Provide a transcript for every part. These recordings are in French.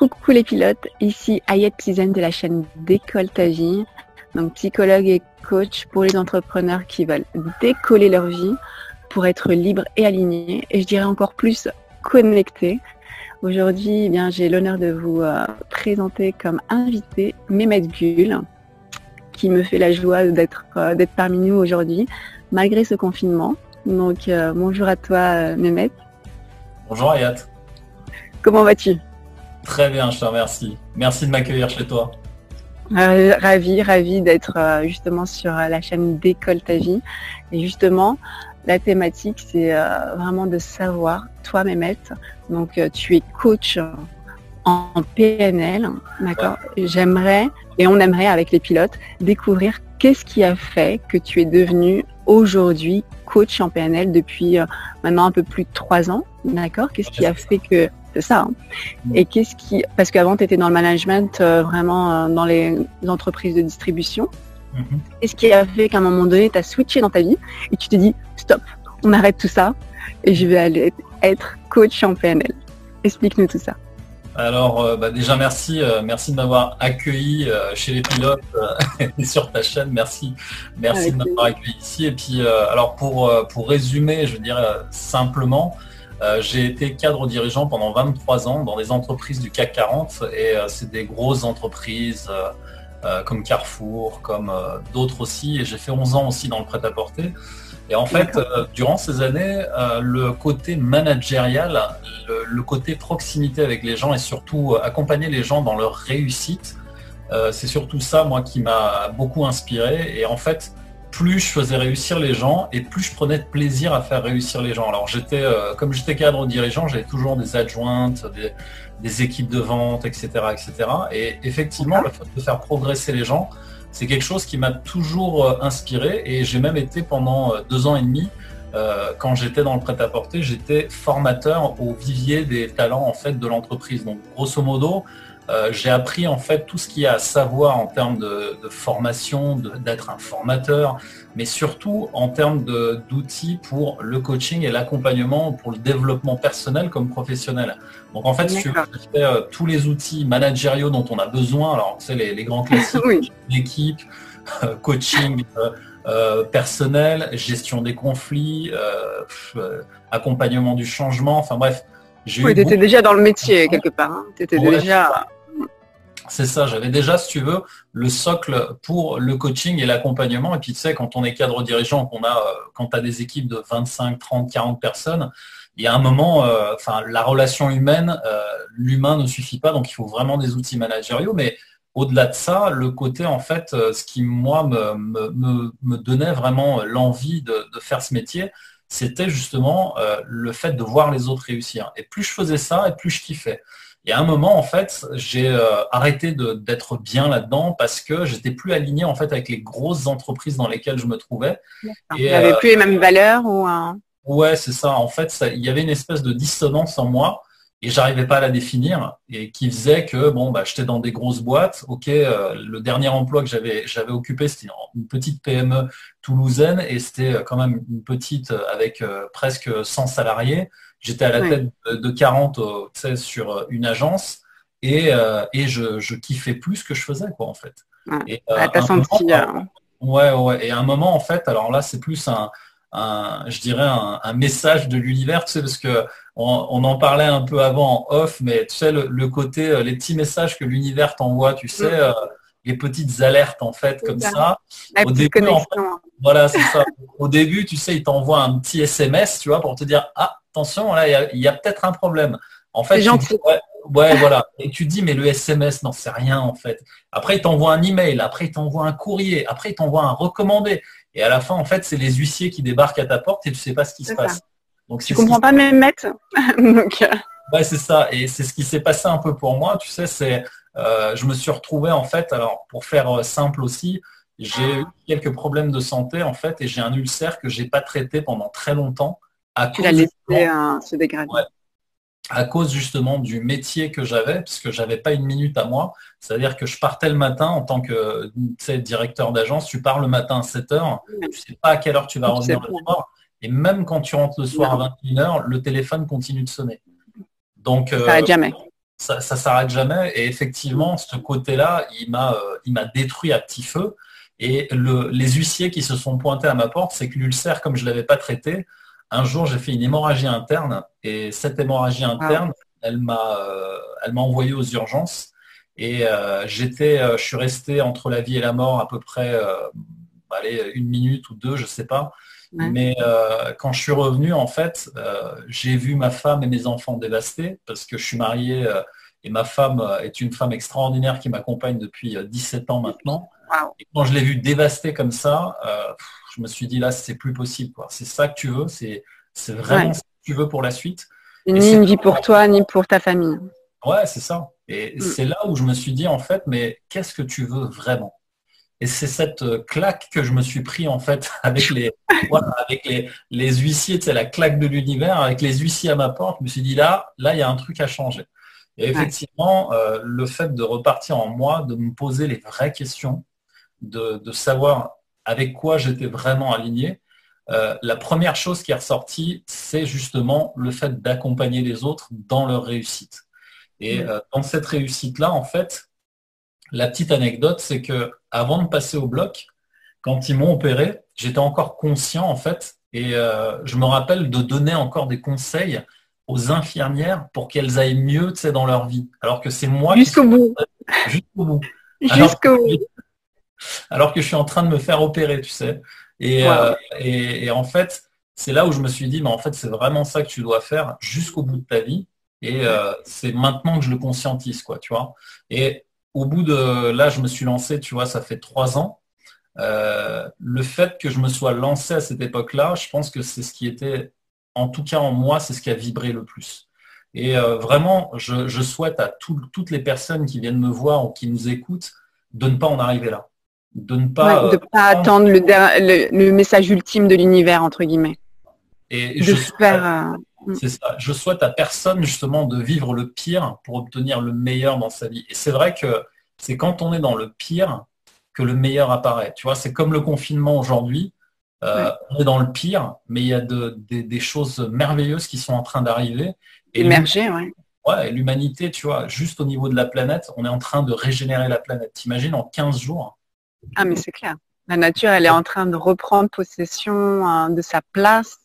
Coucou les pilotes, ici Ayette Pizen de la chaîne Décolle ta vie, donc psychologue et coach pour les entrepreneurs qui veulent décoller leur vie pour être libres et alignés et je dirais encore plus connectés. Aujourd'hui, j'ai l'honneur de vous présenter comme invité Mehmet Gül qui me fait la joie d'être parmi nous aujourd'hui malgré ce confinement. Donc bonjour à toi Mehmet. Bonjour Ayette. Comment vas-tu? Très bien, je te remercie. Merci de m'accueillir chez toi. Ravi d'être justement sur la chaîne Décolle ta vie. Et justement, la thématique, c'est vraiment de savoir, toi Mehmet, donc tu es coach en PNL, d'accord? Ouais. J'aimerais, et on aimerait avec les pilotes, découvrir qu'est-ce qui a fait que tu es devenu aujourd'hui coach en PNL depuis maintenant un peu plus de 3 ans, d'accord? Qu'est-ce qui a fait que... C'est ça. Hein. Et parce qu'avant, tu étais dans le management, vraiment dans les entreprises de distribution. Qu'est-ce qui a fait qu'à un moment donné, tu as switché dans ta vie et tu t'es dit, stop, on arrête tout ça et je vais aller être coach en PNL. Explique-nous tout ça. Alors, déjà, merci de m'avoir accueilli chez les pilotes et sur ta chaîne. Merci de m'avoir accueilli ici. Et puis, alors, pour résumer, je veux dire simplement, j'ai été cadre dirigeant pendant 23 ans dans des entreprises du CAC 40 et c'est des grosses entreprises comme Carrefour, comme d'autres aussi. Et j'ai fait 11 ans aussi dans le prêt-à-porter. Et en fait, durant ces années, le côté managérial, le côté proximité avec les gens et surtout accompagner les gens dans leur réussite, c'est surtout ça, moi, qui m'a beaucoup inspiré. Et en fait, plus je faisais réussir les gens et plus je prenais de plaisir à faire réussir les gens. Alors comme j'étais cadre dirigeant, j'avais toujours des adjointes, des équipes de vente, etc., etc. Et effectivement, le fait de faire progresser les gens, c'est quelque chose qui m'a toujours inspiré. Et j'ai même été pendant 2 ans et demi, quand j'étais dans le prêt-à-porter, j'étais formateur au vivier des talents en fait de l'entreprise. Donc grosso modo, j'ai appris en fait tout ce qu'il y a à savoir en termes de formation, d'être un formateur, mais surtout en termes d'outils pour le coaching et l'accompagnement, pour le développement personnel comme professionnel. Donc en fait, si tu veux, j'ai fait tous les outils managériaux dont on a besoin. Alors tu sais, les grands classiques, l'équipe, coaching personnel, gestion des conflits, accompagnement du changement, enfin bref. Tu étais déjà dans le métier quelque part. Hein. T'étais déjà... C'est ça, j'avais déjà, si tu veux, le socle pour le coaching et l'accompagnement. Et puis tu sais, quand on est cadre dirigeant, quand tu as des équipes de 25, 30, 40 personnes, il y a un moment, la relation humaine, l'humain ne suffit pas, donc il faut vraiment des outils managériaux. Mais au-delà de ça, le côté, en fait, ce qui, moi, me donnait vraiment l'envie de faire ce métier, c'était justement le fait de voir les autres réussir. Et plus je faisais ça, et plus je kiffais. Et à un moment, en fait, j'ai arrêté d'être bien là-dedans parce que j'étais plus aligné en fait avec les grosses entreprises dans lesquelles je me trouvais. Il n'y avait plus les mêmes valeurs ou Ouais, c'est ça. En fait, il y avait une espèce de dissonance en moi et j'arrivais pas à la définir et qui faisait que j'étais dans des grosses boîtes. Ok, le dernier emploi que j'avais occupé, c'était une petite PME toulousaine et c'était quand même une petite avec presque 100 salariés. J'étais à la tête de 40 sur une agence et je kiffais plus ce que je faisais, quoi, en fait. Et t'as senti... Ouais. Et à un moment, en fait, alors là, c'est plus je dirais un message de l'univers, tu sais, parce que on en parlait un peu avant en off, mais tu sais, le côté, les petits messages que l'univers t'envoie, tu sais, les petites alertes, en fait, comme ça. Au début, en fait, voilà, c'est ça. Au début, tu sais, il t'envoie un petit SMS, tu vois, pour te dire, ah, attention, là, il y a peut-être un problème. En fait, voilà. Et tu dis, mais le SMS, non, c'est rien, en fait. Après, il t'envoie un email, après, il t'envoie un courrier, après, il t'envoie un recommandé. Et à la fin, en fait, c'est les huissiers qui débarquent à ta porte et tu sais pas ce qui se passe. Donc, tu comprends pas même mettre. Ouais, c'est ça. Et c'est ce qui s'est passé un peu pour moi. Tu sais, je me suis retrouvé, en fait, alors, pour faire simple aussi, j'ai eu quelques problèmes de santé, en fait, et j'ai un ulcère que j'ai pas traité pendant très longtemps. Tu l'as laissé se dégrader. Ouais, à cause justement du métier que j'avais, puisque j'avais pas une minute à moi. C'est-à-dire que je partais le matin en tant que directeur d'agence, tu pars le matin à 7 heures, tu sais pas à quelle heure tu vas revenir le soir. Et même quand tu rentres le soir à 21 heures, le téléphone continue de sonner. Donc, ça s'arrête jamais. ça s'arrête jamais. Et effectivement, ce côté-là, il m'a détruit à petit feu. Et les huissiers qui se sont pointés à ma porte, c'est que l'ulcère, comme je ne l'avais pas traité, un jour j'ai fait une hémorragie interne. Et cette hémorragie interne, elle m'a envoyé aux urgences. Et je suis resté entre la vie et la mort à peu près, allez, 1 minute ou 2, je sais pas. Ouais. Mais quand je suis revenu, en fait, j'ai vu ma femme et mes enfants dévastés parce que je suis marié et ma femme est une femme extraordinaire qui m'accompagne depuis 17 ans maintenant. Wow. Et quand je l'ai vu dévasté comme ça, je me suis dit là, c'est plus possible, quoi. C'est ça que tu veux, c'est vraiment ce que tu veux pour la suite. Ni une vie pour toi, ni pour ta famille. Ouais, c'est ça. Et c'est là où je me suis dit, en fait, mais qu'est-ce que tu veux vraiment? Et c'est cette claque que je me suis pris, en fait, avec les huissiers, tu sais, la claque de l'univers, avec les huissiers à ma porte. Je me suis dit, là, il y a un truc à changer. Et effectivement, le fait de repartir en moi, de me poser les vraies questions, de savoir avec quoi j'étais vraiment aligné, la première chose qui est ressortie, c'est justement le fait d'accompagner les autres dans leur réussite. Et dans cette réussite-là, en fait, la petite anecdote, c'est que avant de passer au bloc, quand ils m'ont opéré, j'étais encore conscient, en fait, et je me rappelle de donner encore des conseils aux infirmières pour qu'elles aillent mieux, tu sais, dans leur vie. Alors que c'est moi jusqu'au bout. Jusqu'au bout. Jusqu'au bout. Alors que je suis en train de me faire opérer, tu sais. Et en fait, c'est là où je me suis dit, mais en fait, c'est vraiment ça que tu dois faire jusqu'au bout de ta vie. Et c'est maintenant que je le conscientise, quoi, tu vois. Et au bout de là, je me suis lancé, tu vois, ça fait 3 ans. Le fait que je me sois lancé à cette époque-là, je pense que c'est ce qui était, en tout cas en moi, c'est ce qui a vibré le plus. Et vraiment, je souhaite à toutes les personnes qui viennent me voir ou qui nous écoutent de ne pas en arriver là. De ne pas, attendre le message ultime de l'univers, entre guillemets. Et c'est ça. Je souhaite à personne justement de vivre le pire pour obtenir le meilleur dans sa vie. Et c'est vrai que c'est quand on est dans le pire que le meilleur apparaît. Tu vois, c'est comme le confinement aujourd'hui. On est dans le pire, mais il y a des choses merveilleuses qui sont en train d'arriver. Émerger, ouais. Ouais, et l'humanité, tu vois, juste au niveau de la planète, on est en train de régénérer la planète. T'imagines en 15 jours. Ah, mais c'est clair. La nature, elle est en train de reprendre possession de sa place.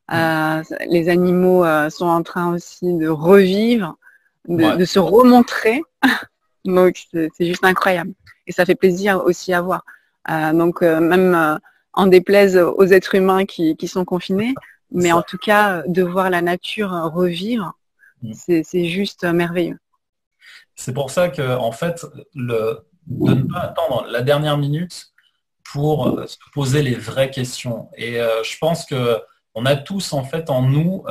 Les animaux sont en train aussi de revivre, de se remontrer. Donc, c'est juste incroyable. Et ça fait plaisir aussi à voir. Même en déplaise aux êtres humains qui sont confinés, mais en tout cas, de voir la nature revivre, c'est juste merveilleux. C'est pour ça que, en fait, de ne pas attendre la dernière minute pour se poser les vraies questions. Et je pense que on a tous en fait en nous,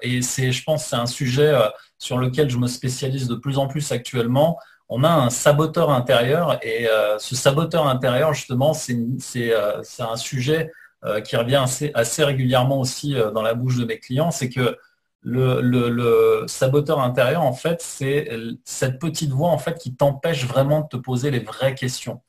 et je pense que c'est un sujet sur lequel je me spécialise de plus en plus actuellement. On a un saboteur intérieur et ce saboteur intérieur justement, c'est un sujet qui revient assez régulièrement aussi dans la bouche de mes clients, c'est que le saboteur intérieur en fait, c'est cette petite voix en fait qui t'empêche vraiment de te poser les vraies questions.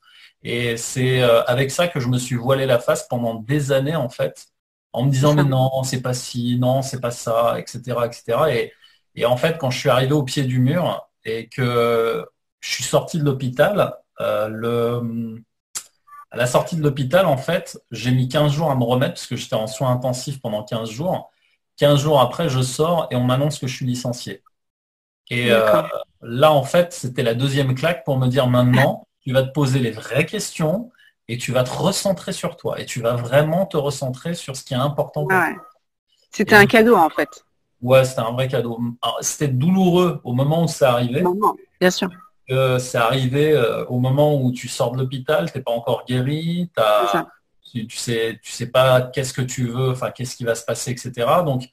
Et c'est avec ça que je me suis voilé la face pendant des années en fait, en me disant mais non, c'est pas ci, non, c'est pas ça, etc., etc. Et en fait, quand je suis arrivé au pied du mur et que je suis sorti de l'hôpital, à la sortie de l'hôpital, en fait, j'ai mis 15 jours à me remettre parce que j'étais en soins intensifs pendant 15 jours. 15 jours après, je sors et on m'annonce que je suis licencié. Et là, en fait, c'était la deuxième claque pour me dire maintenant, tu vas te poser les vraies questions et tu vas te recentrer sur toi. Et tu vas vraiment te recentrer sur ce qui est important pour toi. C'était un cadeau, en fait. Ouais, c'était un vrai cadeau. C'était douloureux au moment où ça arrivait. Bien sûr. C'est arrivé au moment où tu sors de l'hôpital, tu n'es pas encore guéri, tu sais pas qu'est-ce que tu veux, enfin qu'est-ce qui va se passer, etc. Donc,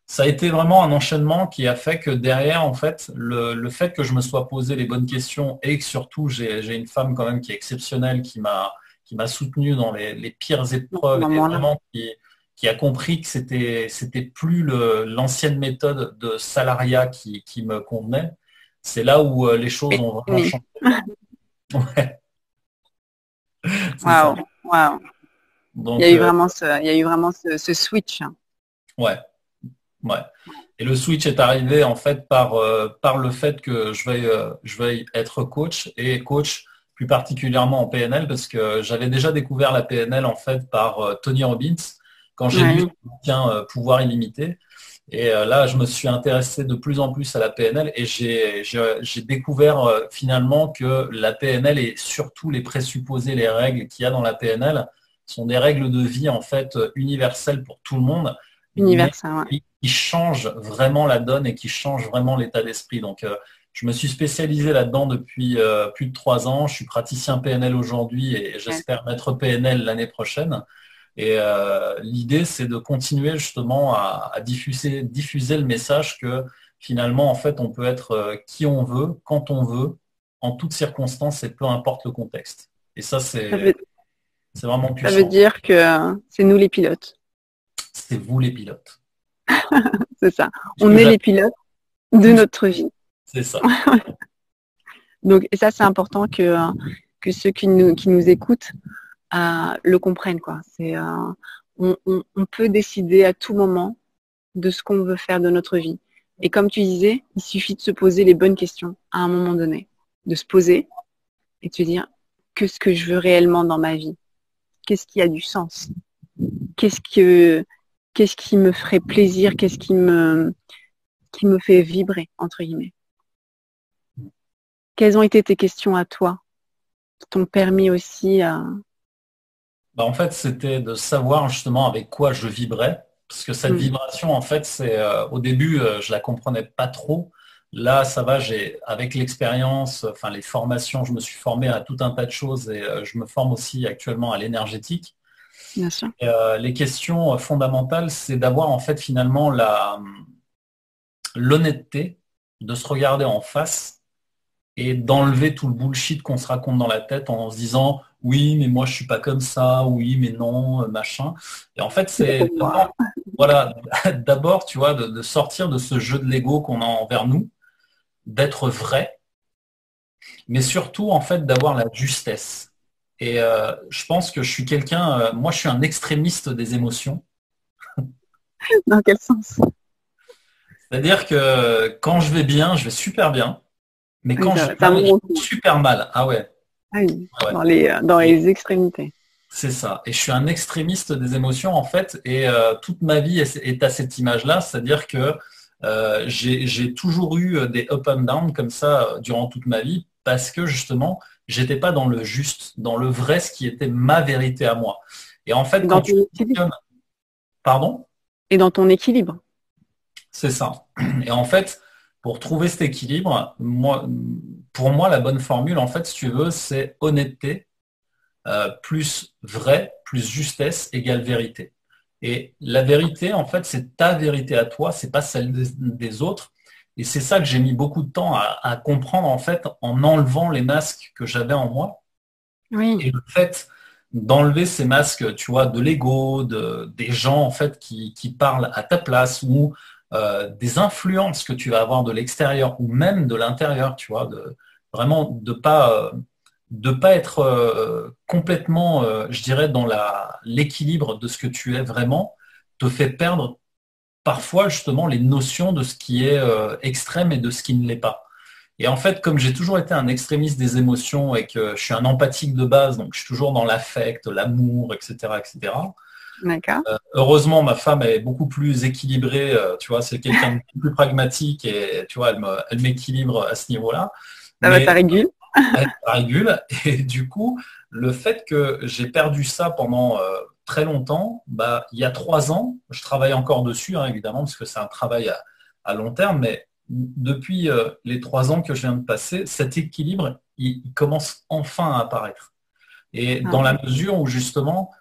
ça a été vraiment un enchaînement qui a fait que derrière, en fait, le fait que je me sois posé les bonnes questions et que surtout j'ai une femme quand même qui est exceptionnelle, qui m'a soutenu dans les pires épreuves et vraiment qui a compris que c'était plus l'ancienne méthode de salariat qui me convenait. C'est là où les choses ont vraiment changé. Ouais. Waouh, waouh. Il y a eu vraiment ce switch. Ouais. Ouais. Et le switch est arrivé en fait par le fait que je veuille être coach et coach plus particulièrement en PNL parce que j'avais déjà découvert la PNL en fait par Tony Robbins quand j'ai lu son bouquin Pouvoir illimité. Et là, je me suis intéressé de plus en plus à la PNL et j'ai découvert finalement que la PNL et surtout les présupposés, les règles qu'il y a dans la PNL sont des règles de vie en fait universelles pour tout le monde, mais qui changent vraiment la donne et qui changent vraiment l'état d'esprit. Donc, je me suis spécialisé là-dedans depuis plus de 3 ans. Je suis praticien PNL aujourd'hui et j'espère être PNL l'année prochaine. Et l'idée, c'est de continuer justement à diffuser le message que finalement, en fait, on peut être qui on veut, quand on veut, en toutes circonstances et peu importe le contexte. Et ça, c'est vraiment puissant. Ça veut dire que c'est nous les pilotes. C'est vous les pilotes. C'est ça. On est les pilotes de notre vie. C'est ça. Donc, et ça, c'est important que ceux qui nous écoutent le comprennent, quoi. On peut décider à tout moment de ce qu'on veut faire de notre vie. Et comme tu disais, il suffit de se poser les bonnes questions à un moment donné, de se poser et de se dire qu'est-ce que je veux réellement dans ma vie, qu'est-ce qui a du sens, qu'est-ce qui me ferait plaisir, qu'est-ce qui me fait vibrer entre guillemets. Quelles ont été tes questions à toi qui t'ont permis aussi en fait, c'était de savoir justement avec quoi je vibrais. Parce que cette vibration, en fait, c'est au début, je la comprenais pas trop. Là, ça va, avec l'expérience, enfin les formations, je me suis formé à tout un tas de choses et je me forme aussi actuellement à l'énergétique. Bien sûr. Et, les questions fondamentales, c'est d'avoir en fait finalement l'honnêteté de se regarder en face et d'enlever tout le bullshit qu'on se raconte dans la tête en se disant oui, mais moi je suis pas comme ça, oui, mais non, machin. Et en fait, c'est d'abord, tu vois, de sortir de ce jeu de l'ego qu'on a envers nous, d'être vrai, mais surtout en fait d'avoir la justesse. Et je pense que je suis quelqu'un, moi je suis un extrémiste des émotions. Dans quel sens? C'est-à-dire que quand je vais bien, je vais super bien. Mais quand je vais super mal, ah ouais. Ah oui, ouais. Dans les extrémités. C'est ça. Et je suis un extrémiste des émotions, en fait, et toute ma vie est à cette image-là, c'est-à-dire que j'ai toujours eu des up and down comme ça durant toute ma vie, parce que justement, j'étais pas dans le juste, dans le vrai, ce qui était ma vérité à moi. Et en fait, quand tu Pardon? Et dans ton équilibre. C'est ça. Et en fait, pour trouver cet équilibre, pour moi, la bonne formule, en fait, si tu veux, c'est honnêteté, plus vrai, plus justesse égale vérité. Et la vérité, en fait, c'est ta vérité à toi, c'est pas celle des autres. Et c'est ça que j'ai mis beaucoup de temps à comprendre, en fait, en enlevant les masques que j'avais en moi. Oui. Et le fait d'enlever ces masques, tu vois, de l'ego, des gens, en fait, qui parlent à ta place ou des influences que tu vas avoir de l'extérieur ou même de l'intérieur, tu vois, vraiment de pas être complètement, je dirais, dans l'équilibre de ce que tu es vraiment, te fait perdre parfois justement les notions de ce qui est extrême et de ce qui ne l'est pas. Et en fait, comme j'ai toujours été un extrémiste des émotions et que je suis un empathique de base, donc je suis toujours dans l'affect, l'amour, etc., etc. Heureusement, ma femme est beaucoup plus équilibrée, tu vois, c'est quelqu'un de plus pragmatique et tu vois, elle m'équilibre à ce niveau-là. Ça régule. Ça régule. Et du coup, le fait que j'ai perdu ça pendant très longtemps, il y a 3 ans, je travaille encore dessus, hein, évidemment, parce que c'est un travail à long terme, mais depuis les 3 ans que je viens de passer, cet équilibre, il commence enfin à apparaître. Et dans la mesure où justement,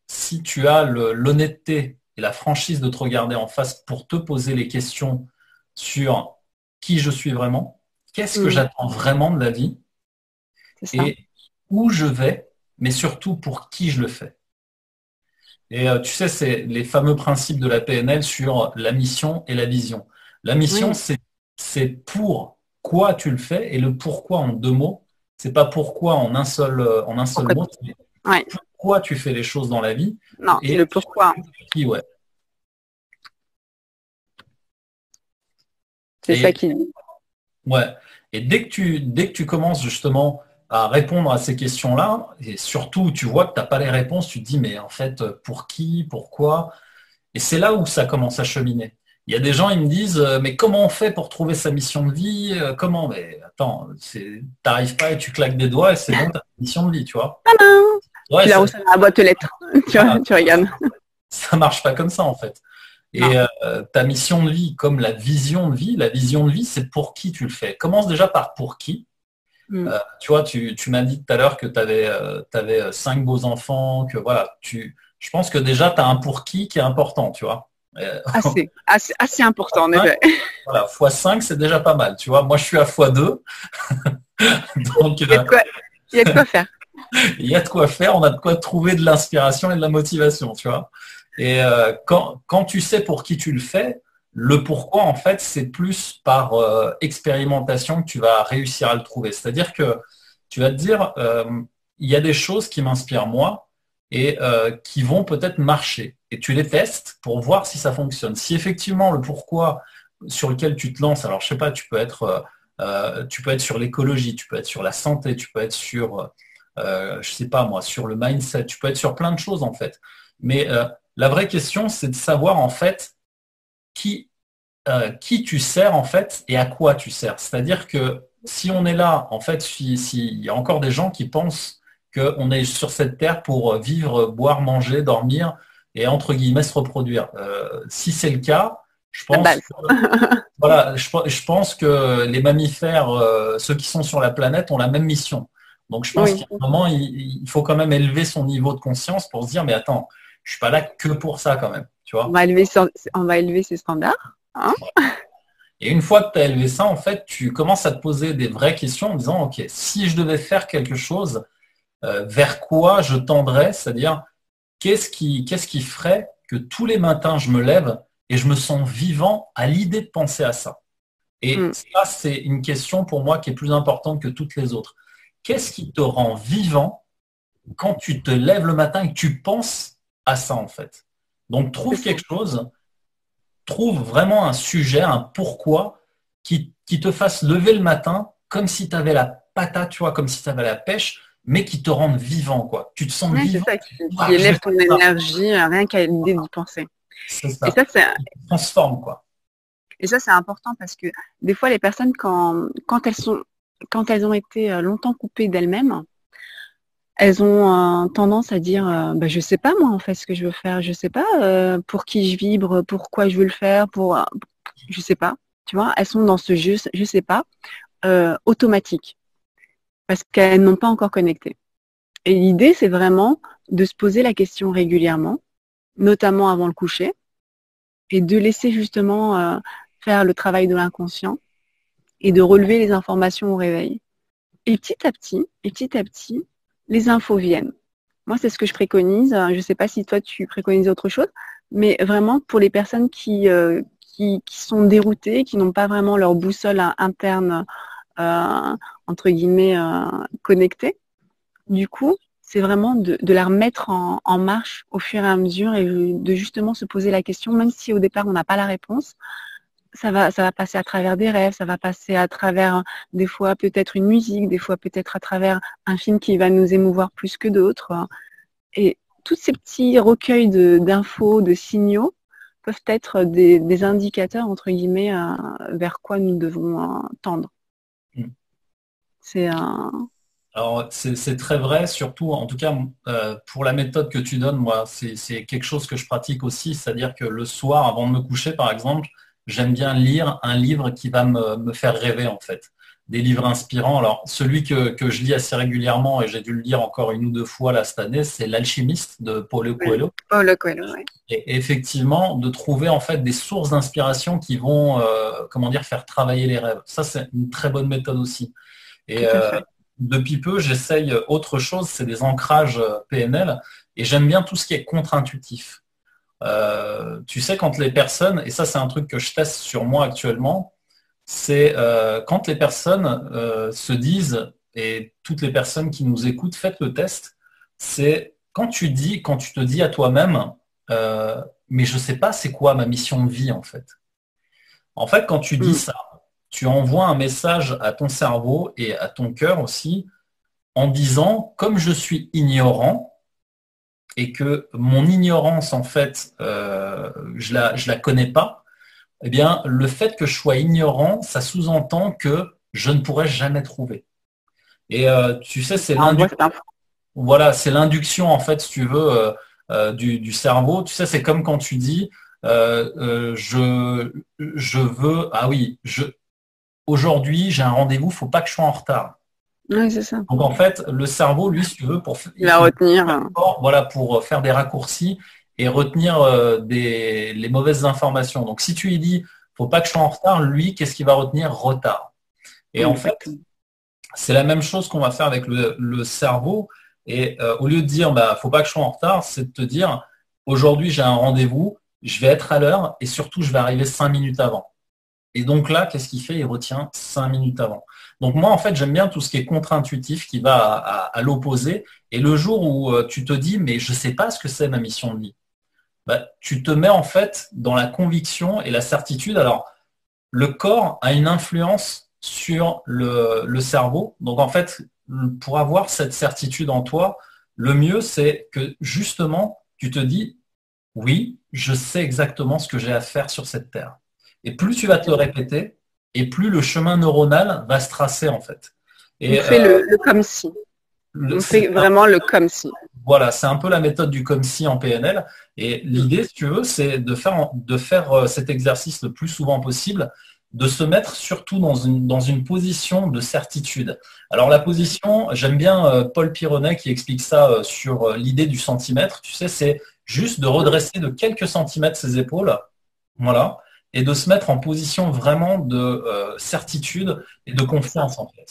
si tu as l'honnêteté et la franchise de te regarder en face pour te poser les questions sur qui je suis vraiment, qu'est-ce que j'attends vraiment de la vie et où je vais, mais surtout pour qui je le fais. Et tu sais, c'est les fameux principes de la PNL sur la mission et la vision. La mission, c'est pour quoi tu le fais et le pourquoi en 2 mots. C'est pas pourquoi en un seul mot. Pourquoi tu fais les choses dans la vie. Non, et le pourquoi. Ouais. C'est ça qui... Ouais. Et dès que tu commences justement à répondre à ces questions-là, et surtout tu vois que tu n'as pas les réponses, tu te dis mais en fait pour qui, pourquoi? Et c'est là où ça commence à cheminer. Il y a des gens, ils me disent mais comment on fait pour trouver sa mission de vie? Comment? Mais attends, t'arrives pas et tu claques des doigts et c'est bon, t'as ta mission de vie, tu vois. Ouais, Tu la reçois dans la boîte aux lettres. Tu regardes. Ça marche pas comme ça en fait. Et ta mission de vie, comme la vision de vie, c'est pour qui tu le fais. Commence déjà par pour qui. Tu vois, tu m'as dit tout à l'heure que tu avais 5 beaux enfants, que voilà, je pense que déjà tu as un pour qui est important, tu vois. Assez important, en effet. Voilà, x5, c'est déjà pas mal, tu vois. Moi, je suis à x2. Donc, il y a de quoi faire. Il y a de quoi faire, on a de quoi trouver de l'inspiration et de la motivation, tu vois. Et quand tu sais pour qui tu le fais, le pourquoi, en fait, c'est plus par expérimentation que tu vas réussir à le trouver. C'est-à-dire que tu vas te dire, il y a des choses qui m'inspirent moi et qui vont peut-être marcher. Et tu les testes pour voir si ça fonctionne. Si effectivement le pourquoi sur lequel tu te lances, alors je sais pas, tu peux être sur l'écologie, tu peux être sur la santé, tu peux être sur, je sais pas moi, sur le mindset, tu peux être sur plein de choses en fait. Mais la vraie question, c'est de savoir en fait qui tu sers en fait et à quoi tu sers. C'est-à-dire que si on est là, en fait, s'il y a encore des gens qui pensent qu'on est sur cette terre pour vivre, boire, manger, dormir et entre guillemets se reproduire. Si c'est le cas, je pense voilà, je pense que les mammifères, ceux qui sont sur la planète, ont la même mission. Donc je pense qu'à un moment, il faut quand même élever son niveau de conscience pour se dire, mais attends, je suis pas là que pour ça quand même. Tu vois, on va élever ses standards. Hein. Et une fois que tu as élevé ça, en fait, tu commences à te poser des vraies questions en disant, OK, si je devais faire quelque chose, vers quoi je tendrais, c'est-à-dire qu'est-ce qui ferait que tous les matins je me lève et je me sens vivant à l'idée de penser à ça. Et ça, c'est une question pour moi qui est plus importante que toutes les autres. Qu'est-ce qui te rend vivant quand tu te lèves le matin et que tu penses à ça, en fait? Donc, trouve quelque chose, trouve vraiment un sujet, un pourquoi qui te fasse lever le matin comme si tu avais la patate, tu vois, comme si tu avais la pêche, mais qui te rende vivant, quoi. Tu te sens vivant. C'est ça qui élève ton énergie, rien qu'à l'idée d'y penser. C'est ça. Et ça, c'est transforme, quoi. Et ça, c'est important parce que des fois, les personnes, quand elles ont été longtemps coupées d'elles-mêmes, elles ont tendance à dire je sais pas moi en fait ce que je veux faire, je sais pas pour qui je vibre, pourquoi je veux le faire, je sais pas, tu vois, elles sont dans ce je sais pas automatique parce qu'elles n'ont pas encore connecté. Et l'idée c'est vraiment de se poser la question régulièrement, notamment avant le coucher, et de laisser justement faire le travail de l'inconscient et de relever les informations au réveil. Et petit à petit, les infos viennent. Moi, c'est ce que je préconise. Je ne sais pas si toi, tu préconises autre chose, mais vraiment pour les personnes qui sont déroutées, qui n'ont pas vraiment leur boussole interne, entre guillemets, connectée. Du coup, c'est vraiment de la remettre en marche au fur et à mesure et de justement se poser la question, même si au départ, on n'a pas la réponse. Ça va passer à travers des rêves, ça va passer à travers des fois peut-être une musique, des fois peut-être à travers un film qui va nous émouvoir plus que d'autres. Et tous ces petits recueils d'infos, de signaux peuvent être des indicateurs, entre guillemets, vers quoi nous devons tendre. C'est Alors, c'est très vrai, surtout, en tout cas, pour la méthode que tu donnes, moi, c'est quelque chose que je pratique aussi, c'est-à-dire que le soir, avant de me coucher, par exemple, j'aime bien lire un livre qui va me faire rêver, en fait. Des livres inspirants. Alors, celui que je lis assez régulièrement, et j'ai dû le lire encore 1 ou 2 fois là cette année, c'est L'Alchimiste de Paulo Coelho. Paulo Coelho, oui. Et effectivement, de trouver en fait des sources d'inspiration qui vont, comment dire, faire travailler les rêves. Ça, c'est une très bonne méthode aussi. Et depuis peu, j'essaye autre chose, c'est des ancrages PNL, et j'aime bien tout ce qui est contre-intuitif. Tu sais, quand les personnes, et ça c'est un truc que je teste sur moi actuellement, c'est quand les personnes se disent, et toutes les personnes qui nous écoutent, faites le test, c'est quand tu te dis à toi-même, mais je sais pas c'est quoi ma mission de vie en fait. En fait, quand tu dis ça, tu envoies un message à ton cerveau et à ton cœur aussi en disant, comme je suis ignorant et que mon ignorance, en fait, je la connais pas, eh bien, le fait que je sois ignorant, ça sous-entend que je ne pourrai jamais trouver. Et tu sais, voilà, c'est l'induction, en fait, si tu veux, du cerveau. Tu sais, c'est comme quand tu dis, je veux, ah oui, aujourd'hui, j'ai un rendez-vous, faut pas que je sois en retard. Oui, c'est ça. Donc en fait, le cerveau, lui, si tu veux, Il va retenir. voilà, pour faire des raccourcis et retenir les mauvaises informations. Donc si tu lui dis, faut pas que je sois en retard, lui, qu'est-ce qu'il va retenir? Retard. Et en fait, c'est la même chose qu'on va faire avec le cerveau. Et au lieu de dire, bah, faut pas que je sois en retard, c'est de te dire, aujourd'hui, j'ai un rendez-vous, je vais être à l'heure et surtout, je vais arriver 5 minutes avant. Et donc là, qu'est-ce qu'il fait? Il retient 5 minutes avant. Donc moi, en fait, j'aime bien tout ce qui est contre-intuitif, qui va à l'opposé. Et le jour où tu te dis, mais je ne sais pas ce que c'est ma mission de vie, bah, tu te mets en fait dans la conviction et la certitude. Alors, le corps a une influence sur le cerveau. Donc en fait, pour avoir cette certitude en toi, le mieux, c'est que justement, tu te dis, oui, je sais exactement ce que j'ai à faire sur cette terre. Et plus tu vas te le répéter, et plus le chemin neuronal va se tracer en fait. Et, on fait le comme si. On fait vraiment le comme si. Voilà, c'est un peu la méthode du comme si en PNL. Et l'idée, si tu veux, c'est de faire cet exercice le plus souvent possible, de se mettre surtout dans une position de certitude. Alors la position, j'aime bien Paul Pironnet qui explique ça sur l'idée du centimètre. Tu sais, c'est juste de redresser de quelques centimètres ses épaules. Voilà. Et de se mettre en position vraiment de certitude et de confiance en fait.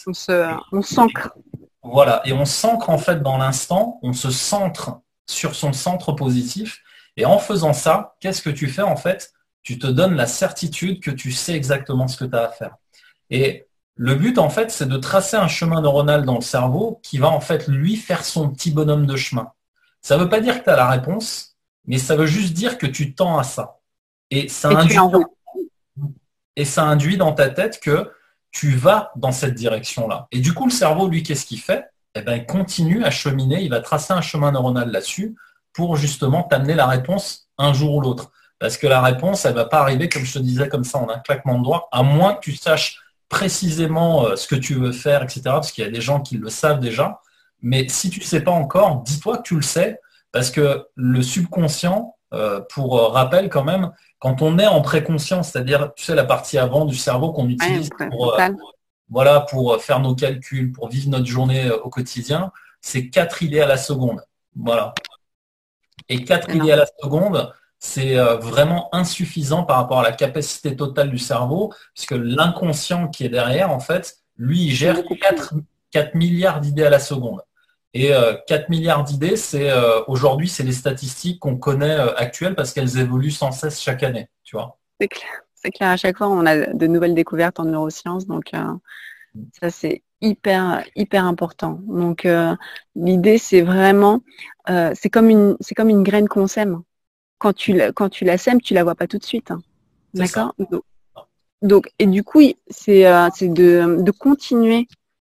On s'ancre. Voilà, et on s'ancre en fait dans l'instant, on se centre sur son centre positif, et en faisant ça, qu'est-ce que tu fais en fait? Tu te donnes la certitude que tu sais exactement ce que tu as à faire. Et le but en fait, c'est de tracer un chemin neuronal dans le cerveau qui va en fait lui faire son petit bonhomme de chemin. Ça ne veut pas dire que tu as la réponse, mais ça veut juste dire que tu tends à ça. Et ça induit dans ta tête que tu vas dans cette direction-là. Et du coup, le cerveau, lui, qu'est-ce qu'il fait? Eh ben, il continue à cheminer, il va tracer un chemin neuronal là-dessus pour justement t'amener la réponse un jour ou l'autre. Parce que la réponse, elle ne va pas arriver, comme je te disais, comme ça, en un claquement de doigts, à moins que tu saches précisément ce que tu veux faire, etc. Parce qu'il y a des gens qui le savent déjà. Mais si tu ne sais pas encore, dis-toi que tu le sais, parce que le subconscient, pour rappel quand même, quand on est en préconscient, c'est-à-dire, tu sais, la partie avant du cerveau qu'on utilise pour faire nos calculs, pour vivre notre journée au quotidien, c'est 4 idées à la seconde. Voilà. Et 4 idées à la seconde, c'est vraiment insuffisant par rapport à la capacité totale du cerveau, puisque l'inconscient qui est derrière, en fait, lui, il gère 4 milliards d'idées à la seconde. Et 4 milliards d'idées, aujourd'hui, c'est les statistiques qu'on connaît actuelles parce qu'elles évoluent sans cesse chaque année, tu vois. C'est clair. C'est clair. À chaque fois, on a de nouvelles découvertes en neurosciences, donc ça c'est hyper important. Donc l'idée, c'est vraiment, c'est comme une graine qu'on sème. Quand tu la sèmes, tu la vois pas tout de suite. Hein. D'accord. Donc et du coup, c'est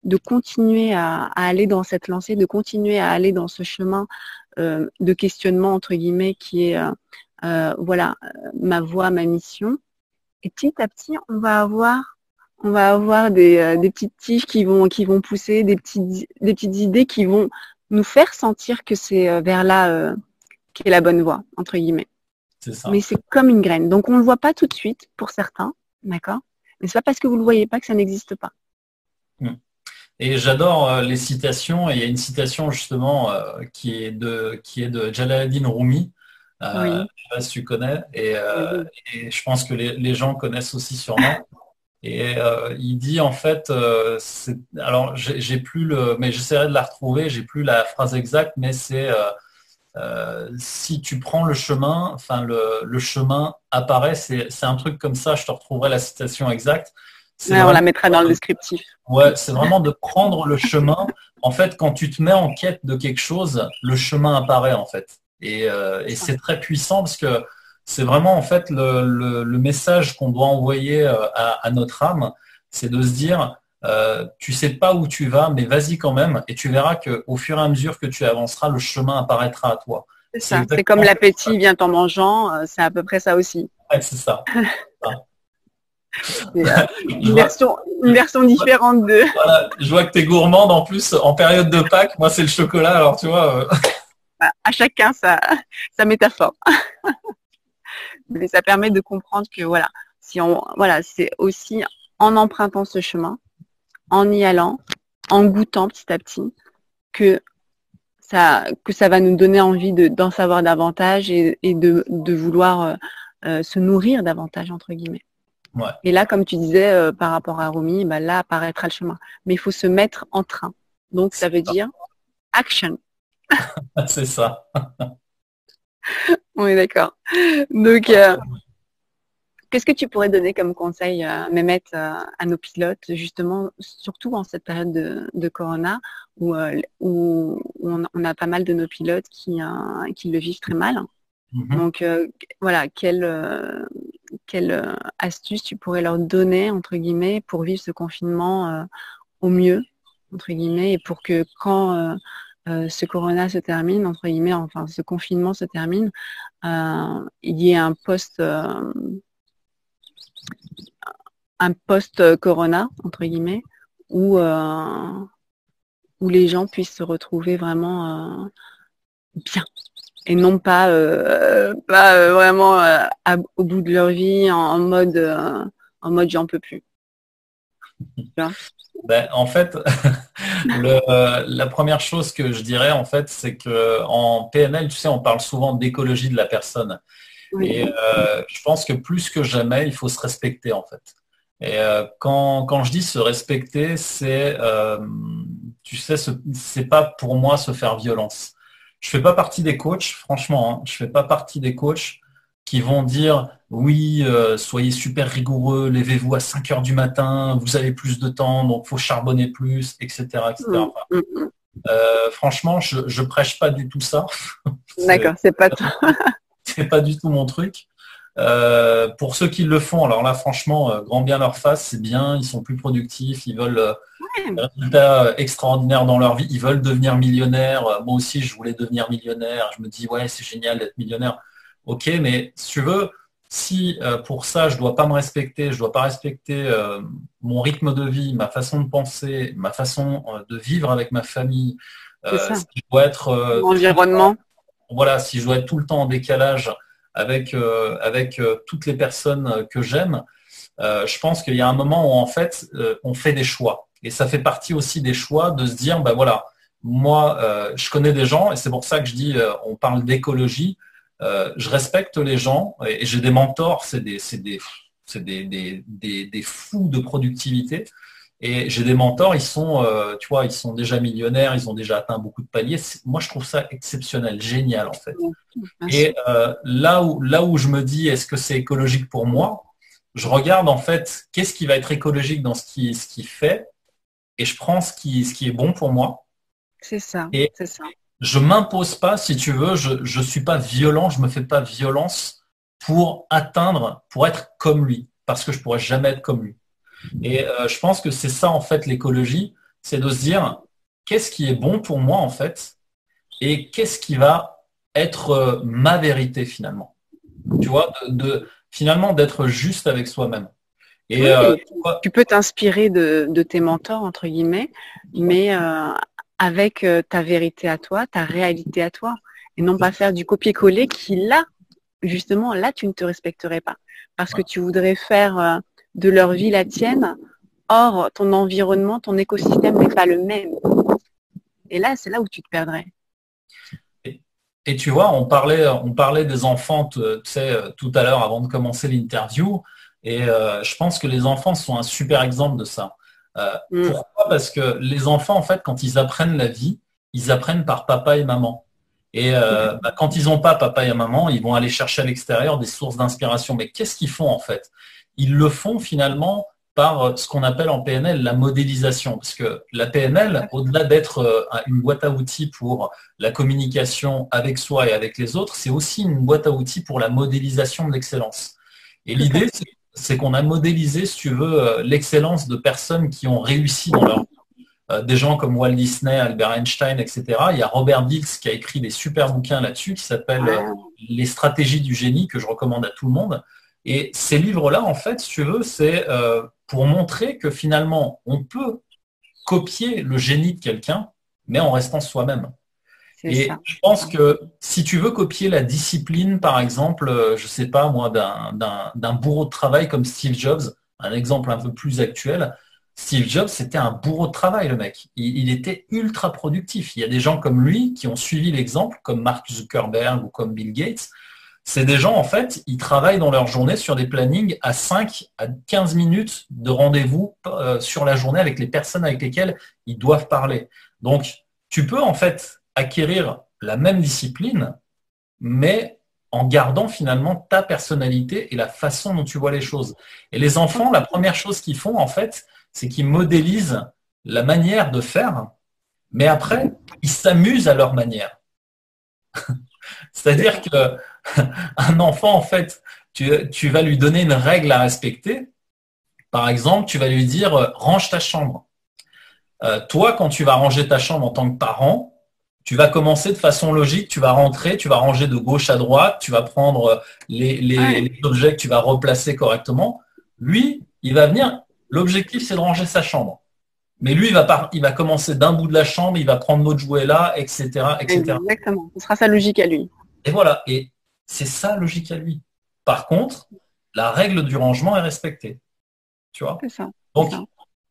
de continuer à aller dans cette lancée, de continuer à aller dans ce chemin de questionnement entre guillemets qui est voilà ma voie, ma mission. Et petit à petit, on va avoir des petites tiges qui vont pousser, des petites idées qui vont nous faire sentir que c'est vers là qui est la bonne voie entre guillemets. C'est ça. Mais c'est comme une graine. Donc on ne le voit pas tout de suite pour certains, d'accord. Mais c'est pas parce que vous le voyez pas que ça n'existe pas. Et j'adore les citations. Et il y a une citation justement qui est de Jalaluddin Rumi. Oui. Je ne sais pas si tu connais. Et je pense que les gens connaissent aussi sûrement. Et il dit en fait, alors j'ai plus mais j'essaierai de la retrouver. J'ai plus la phrase exacte, mais c'est si tu prends le chemin, enfin le chemin apparaît. C'est un truc comme ça. Je te retrouverai la citation exacte. On la mettra dans le descriptif. Ouais, c'est vraiment de prendre le chemin. En fait, quand tu te mets en quête de quelque chose, le chemin apparaît en fait. Et c'est très puissant parce que c'est vraiment en fait le message qu'on doit envoyer à notre âme. c'est de se dire, tu sais pas où tu vas, mais vas-y quand même, et tu verras qu'au fur et à mesure que tu avanceras, le chemin apparaîtra à toi. C'est ça. C'est comme l'appétit vient en mangeant, c'est à peu près ça aussi. Ouais, c'est ça. Une version différente de. Voilà, je vois que tu es gourmande en plus en période de Pâques. Moi, c'est le chocolat, alors tu vois. À chacun sa métaphore. Mais ça permet de comprendre que voilà, c'est aussi en empruntant ce chemin, en y allant, en goûtant petit à petit, que ça va nous donner envie d'en savoir davantage et de vouloir se nourrir davantage, entre guillemets. Ouais. Et là, comme tu disais par rapport à Rumi, bah, là apparaîtra le chemin. Mais il faut se mettre en train. Donc, ça veut dire action. C'est ça. On est d'accord. Donc, qu'est-ce que tu pourrais donner comme conseil, Mehmet, à nos pilotes, justement, surtout en cette période de Corona, où on a pas mal de nos pilotes qui le vivent très mal. Donc, voilà, quelle astuce tu pourrais leur donner, entre guillemets, pour vivre ce confinement au mieux, entre guillemets, et pour que quand ce Corona se termine, entre guillemets, enfin, ce confinement se termine, il y ait un post-corona, entre guillemets, où les gens puissent se retrouver vraiment bien. Et non pas, vraiment au bout de leur vie en mode j'en peux plus. En fait, la première chose que je dirais, en fait, c'est que en PNL, tu sais, on parle souvent d'écologie de la personne. Oui. Et je pense que plus que jamais, il faut se respecter, en fait. Et quand je dis se respecter, c'est, tu sais, c'est pas pour moi se faire violence. Je fais pas partie des coachs, franchement, hein, je fais pas partie des coachs qui vont dire oui, soyez super rigoureux, levez-vous à 5 heures du matin, vous avez plus de temps, donc faut charbonner plus, etc. etc. Franchement, je prêche pas du tout ça. D'accord, c'est pas tout. C'est pas du tout mon truc. Pour ceux qui le font, alors là, franchement, grand bien leur face, c'est bien, ils sont plus productifs, ils veulent des résultats extraordinaires dans leur vie, ils veulent devenir millionnaires. Moi aussi, je voulais devenir millionnaire. Je me dis, ouais, c'est génial d'être millionnaire. Ok, mais si tu veux, si pour ça, je dois pas me respecter, je dois pas respecter mon rythme de vie, ma façon de penser, ma façon de vivre avec ma famille, si je dois être l'environnement. Voilà, si je dois être tout le temps en décalage avec toutes les personnes que j'aime, je pense qu'il y a un moment où en fait on fait des choix. Et ça fait partie aussi des choix de se dire, ben voilà, moi je connais des gens, et c'est pour ça que je dis, on parle d'écologie, je respecte les gens, et j'ai des mentors, c'est des fous de productivité. Et j'ai des mentors, ils sont, tu vois, ils sont déjà millionnaires, ils ont déjà atteint beaucoup de paliers. Moi, je trouve ça exceptionnel, génial en fait. Et là où je me dis, est-ce que c'est écologique pour moi? Je regarde en fait, qu'est-ce qui va être écologique dans ce qui fait, et je prends ce qui est bon pour moi. C'est ça. Et c'est ça. Je m'impose pas, si tu veux, je suis pas violent, je me fais pas violence pour être comme lui, parce que je pourrais jamais être comme lui. Et je pense que c'est ça en fait l'écologie, c'est de se dire qu'est-ce qui est bon pour moi en fait et qu'est-ce qui va être ma vérité finalement. Tu vois, finalement d'être juste avec soi-même. Et tu peux t'inspirer de tes mentors entre guillemets, mais avec ta vérité à toi, ta réalité à toi, et non pas faire du copier-coller qui là, justement, là tu ne te respecterais pas parce que tu voudrais faire de leur vie la tienne. Or, ton environnement, ton écosystème n'est pas le même. Et là, c'est là où tu te perdrais. Et tu vois, on parlait des enfants, tu sais, tout à l'heure avant de commencer l'interview. Et je pense que les enfants sont un super exemple de ça. Pourquoi? Parce que les enfants, en fait, quand ils apprennent la vie, ils apprennent par papa et maman. Et quand ils n'ont pas papa et maman, ils vont aller chercher à l'extérieur des sources d'inspiration. Mais qu'est-ce qu'ils font en fait? Ils le font finalement par ce qu'on appelle en PNL la modélisation. Parce que la PNL, au-delà d'être une boîte à outils pour la communication avec soi et avec les autres, c'est aussi une boîte à outils pour la modélisation de l'excellence. Et l'idée, c'est qu'on a modélisé, si tu veux, l'excellence de personnes qui ont réussi dans leur des gens comme Walt Disney, Albert Einstein, etc. Il y a Robert Dilts qui a écrit des super bouquins là-dessus qui s'appellent Les stratégies du génie, que je recommande à tout le monde. Et ces livres-là, en fait, si tu veux, c'est pour montrer que finalement, on peut copier le génie de quelqu'un, mais en restant soi-même. Et je pense que si tu veux copier la discipline, par exemple, je sais pas moi, d'un bourreau de travail comme Steve Jobs, un exemple un peu plus actuel, Steve Jobs, c'était un bourreau de travail, le mec. Il était ultra productif. Il y a des gens comme lui qui ont suivi l'exemple, comme Mark Zuckerberg ou comme Bill Gates. C'est des gens, en fait, ils travaillent dans leur journée sur des plannings à 5 à 15 minutes de rendez-vous sur la journée avec les personnes avec lesquelles ils doivent parler. Donc, tu peux, en fait, acquérir la même discipline, mais en gardant finalement ta personnalité et la façon dont tu vois les choses. Et les enfants, la première chose qu'ils font, en fait, c'est qu'ils modélisent la manière de faire, mais après, ils s'amusent à leur manière. C'est-à-dire qu'un enfant, en fait, tu vas lui donner une règle à respecter. Par exemple, tu vas lui dire range ta chambre. Toi, quand tu vas ranger ta chambre en tant que parent, tu vas commencer de façon logique, tu vas rentrer, tu vas ranger de gauche à droite, tu vas prendre les objets que tu vas replacer correctement. Lui, il va venir, l'objectif c'est de ranger sa chambre. Mais lui, il va commencer d'un bout de la chambre, il va prendre notre jouet là, etc., etc. Exactement, ce sera sa logique à lui. Et voilà, et c'est sa logique à lui. Par contre, la règle du rangement est respectée. Tu vois ? C'est ça. Donc,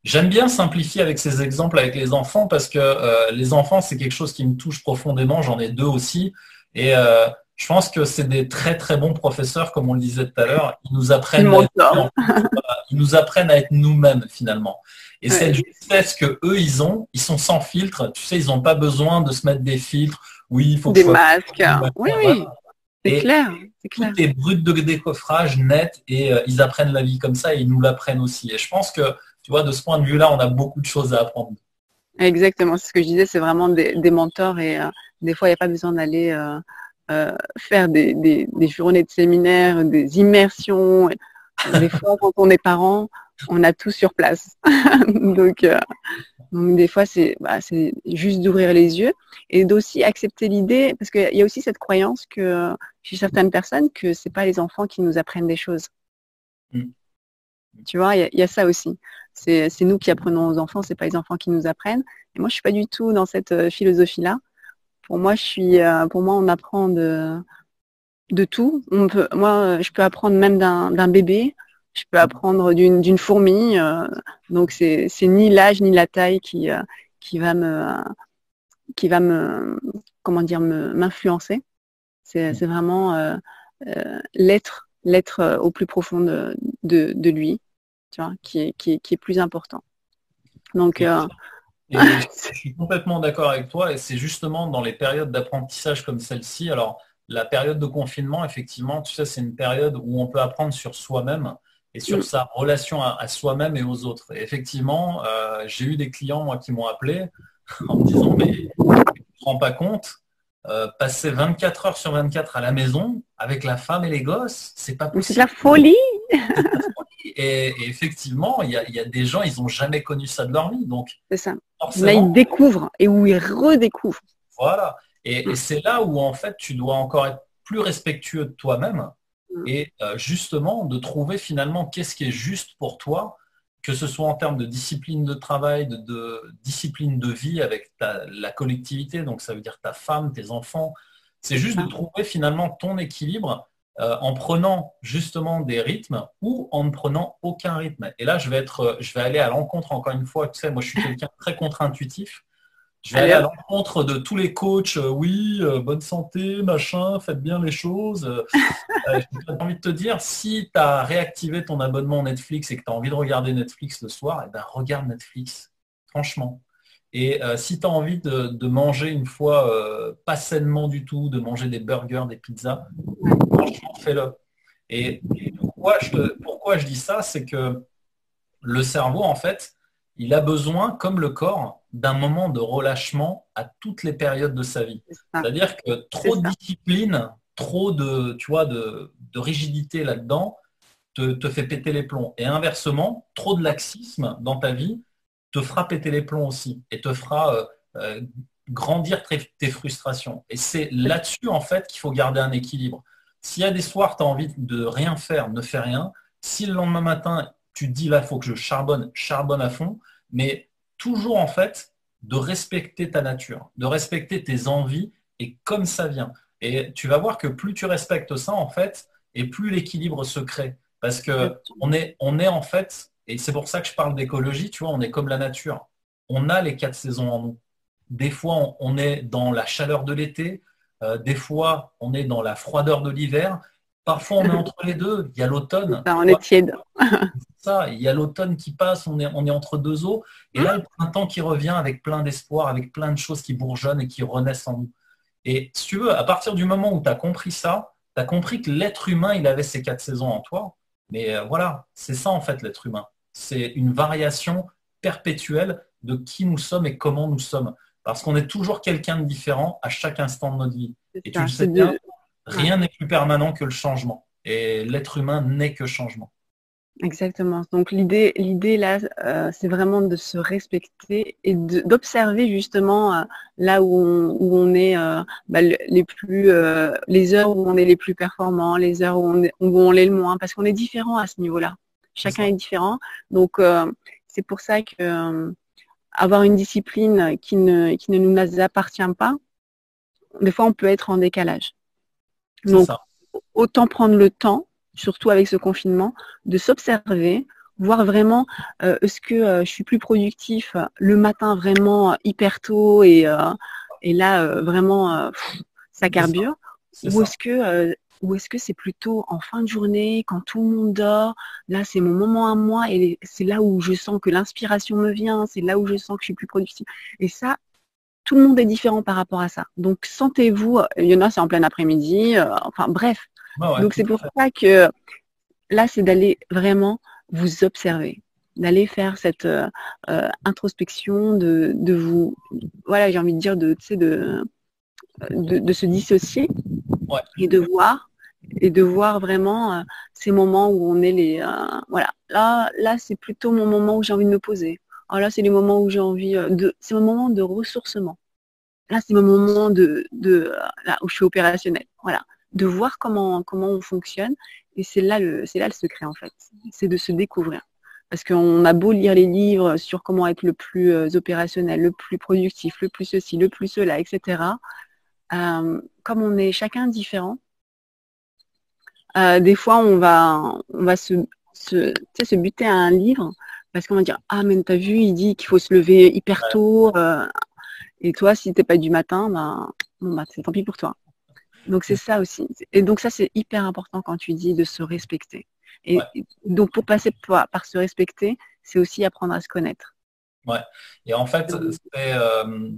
j'aime bien simplifier avec ces exemples avec les enfants parce que les enfants, c'est quelque chose qui me touche profondément. J'en ai 2 aussi. Et je pense que c'est des très, très bons professeurs, comme on le disait tout à l'heure. Ils nous apprennent à être nous-mêmes, finalement. Et cette justesse que eux, ils sont sans filtre. Tu sais, ils n'ont pas besoin de se mettre des filtres. Oui, il faut des masques. Oui, oui. C'est clair. Tout est brut de décoffrage, net, et ils apprennent la vie comme ça et ils nous l'apprennent aussi. Et je pense que, tu vois, de ce point de vue-là, on a beaucoup de choses à apprendre. Exactement, c'est ce que je disais, c'est vraiment des mentors et des fois, il n'y a pas besoin d'aller faire des journées de séminaire, des immersions. Des fois, quand on est parent, on a tout sur place. Donc, des fois, c'est juste d'ouvrir les yeux et d'aussi accepter l'idée, parce qu'il y a aussi cette croyance que chez certaines personnes, que c'est pas les enfants qui nous apprennent des choses. Tu vois, il y a ça aussi. C'est nous qui apprenons aux enfants, c'est pas les enfants qui nous apprennent. Et moi, je suis pas du tout dans cette philosophie-là. Pour moi, on apprend de tout. Moi, je peux apprendre même d'un bébé. Je peux apprendre d'une fourmi. Donc, c'est ni l'âge ni la taille qui va m'influencer. C'est vraiment l'être au plus profond de lui, tu vois, qui est plus important. Donc, je suis complètement d'accord avec toi, et c'est justement dans les périodes d'apprentissage comme celle-ci. Alors, la période de confinement, effectivement, tu sais, c'est une période où on peut apprendre sur soi-même et sur sa relation à soi-même et aux autres. Et effectivement, j'ai eu des clients, moi, qui m'ont appelé en me disant, mais tu ne te rends pas compte, passer 24 heures sur 24 à la maison avec la femme et les gosses, c'est pas possible. C'est de la folie. Et effectivement, il y a des gens, ils n'ont jamais connu ça de leur vie. Donc, c'est ça. Là, ils découvrent et où ils redécouvrent. Voilà. Et c'est là où, en fait, tu dois encore être plus respectueux de toi-même et justement de trouver finalement qu'est-ce qui est juste pour toi, que ce soit en termes de discipline de travail, de discipline de vie avec la collectivité, donc ça veut dire ta femme, tes enfants. C'est juste de trouver finalement ton équilibre en prenant justement des rythmes ou en ne prenant aucun rythme. Et là, je vais aller à l'encontre, encore une fois, tu sais, moi je suis quelqu'un de très contre-intuitif. Je vais aller à l'encontre de tous les coachs, bonne santé, machin, faites bien les choses. J'ai envie de te dire, si tu as réactivé ton abonnement Netflix et que tu as envie de regarder Netflix le soir, eh ben, regarde Netflix, franchement. Et si tu as envie de manger une fois pas sainement du tout, de manger des burgers, des pizzas, franchement, fais-le. Et pourquoi je dis ça, c'est que le cerveau, en fait, il a besoin, comme le corps, d'un moment de relâchement à toutes les périodes de sa vie. C'est-à-dire que trop de discipline, trop de rigidité là-dedans te fait péter les plombs. Et inversement, trop de laxisme dans ta vie te fera péter les plombs aussi et te fera grandir tes frustrations. Et c'est là-dessus, en fait, qu'il faut garder un équilibre. S'il y a des soirs, tu as envie de rien faire, ne fais rien. Si le lendemain matin, tu te dis, là, il faut que je charbonne, charbonne à fond. Mais toujours, en fait, de respecter ta nature, de respecter tes envies et comme ça vient. Et tu vas voir que plus tu respectes ça, en fait, et plus l'équilibre se crée. Parce que on est en fait, et c'est pour ça que je parle d'écologie, tu vois, on est comme la nature. On a les 4 saisons en nous. Des fois, on est dans la chaleur de l'été, des fois, on est dans la froideur de l'hiver. Parfois, on est entre les deux. Il y a l'automne. On est tiède. Ça, il y a l'automne qui passe, on est entre deux eaux. Et là, le printemps qui revient avec plein d'espoir, avec plein de choses qui bourgeonnent et qui renaissent en nous. Et si tu veux, à partir du moment où tu as compris ça, tu as compris que l'être humain, il avait ces 4 saisons en toi. Mais voilà, c'est ça en fait l'être humain. C'est une variation perpétuelle de qui nous sommes et comment nous sommes. Parce qu'on est toujours quelqu'un de différent à chaque instant de notre vie. Et tu le sais bien, rien n'est plus permanent que le changement. Et l'être humain n'est que changement. Exactement. Donc l'idée là, c'est vraiment de se respecter et d'observer justement là où on est les heures où on est les plus performants, les heures où on l'est le moins, parce qu'on est différent à ce niveau-là. Chacun est différent. Donc c'est pour ça que avoir une discipline qui ne nous appartient pas, des fois on peut être en décalage. Donc autant prendre le temps, surtout avec ce confinement, de s'observer, voir vraiment est-ce que je suis plus productif le matin vraiment hyper tôt et là vraiment ça carbure, ou est-ce que c'est plutôt en fin de journée quand tout le monde dort, là c'est mon moment à moi et c'est là où je sens que l'inspiration me vient, c'est là où je sens que je suis plus productive. Et ça, tout le monde est différent par rapport à ça. Donc sentez-vous, il y en a c'est en plein après-midi, enfin bref. Donc c'est pour ça que là, c'est d'aller vraiment vous observer, d'aller faire cette introspection, de vous, voilà, j'ai envie de dire, de se dissocier et de voir vraiment ces moments où on est voilà. Là, c'est plutôt mon moment où j'ai envie de me poser. Alors là, c'est les moments où j'ai envie c'est mon moment de ressourcement. Là, c'est mon moment là où je suis opérationnelle. Voilà. De voir comment on fonctionne. Et c'est là le secret, en fait. C'est de se découvrir. Parce qu'on a beau lire les livres sur comment être le plus opérationnel, le plus productif, le plus ceci, le plus cela, etc. Comme on est chacun différent, des fois, on va se buter à un livre parce qu'on va dire « Ah, mais t'as vu, il dit qu'il faut se lever hyper tôt. Et toi, si t'es pas du matin, c'est tant pis pour toi. » Donc c'est ça aussi. Et donc ça, c'est hyper important quand tu dis de se respecter. Et donc pour passer par se respecter, c'est aussi apprendre à se connaître. Ouais. Et en fait,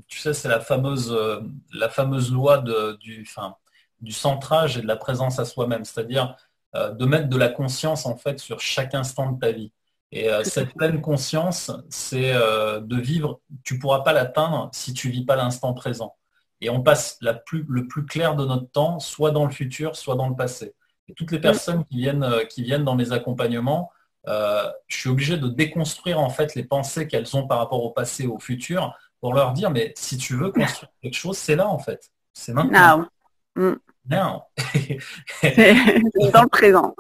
tu sais, c'est la fameuse loi du centrage et de la présence à soi-même. C'est-à-dire de mettre de la conscience en fait sur chaque instant de ta vie. Et cette pleine conscience, c'est de vivre. Tu pourras pas l'atteindre si tu vis pas l'instant présent. Et on passe le plus clair de notre temps, soit dans le futur, soit dans le passé. Et toutes les personnes qui viennent dans mes accompagnements, je suis obligé de déconstruire en fait les pensées qu'elles ont par rapport au passé, au futur, pour leur dire, mais si tu veux construire quelque chose, c'est là en fait. C'est maintenant. Now. C'est dans le présent.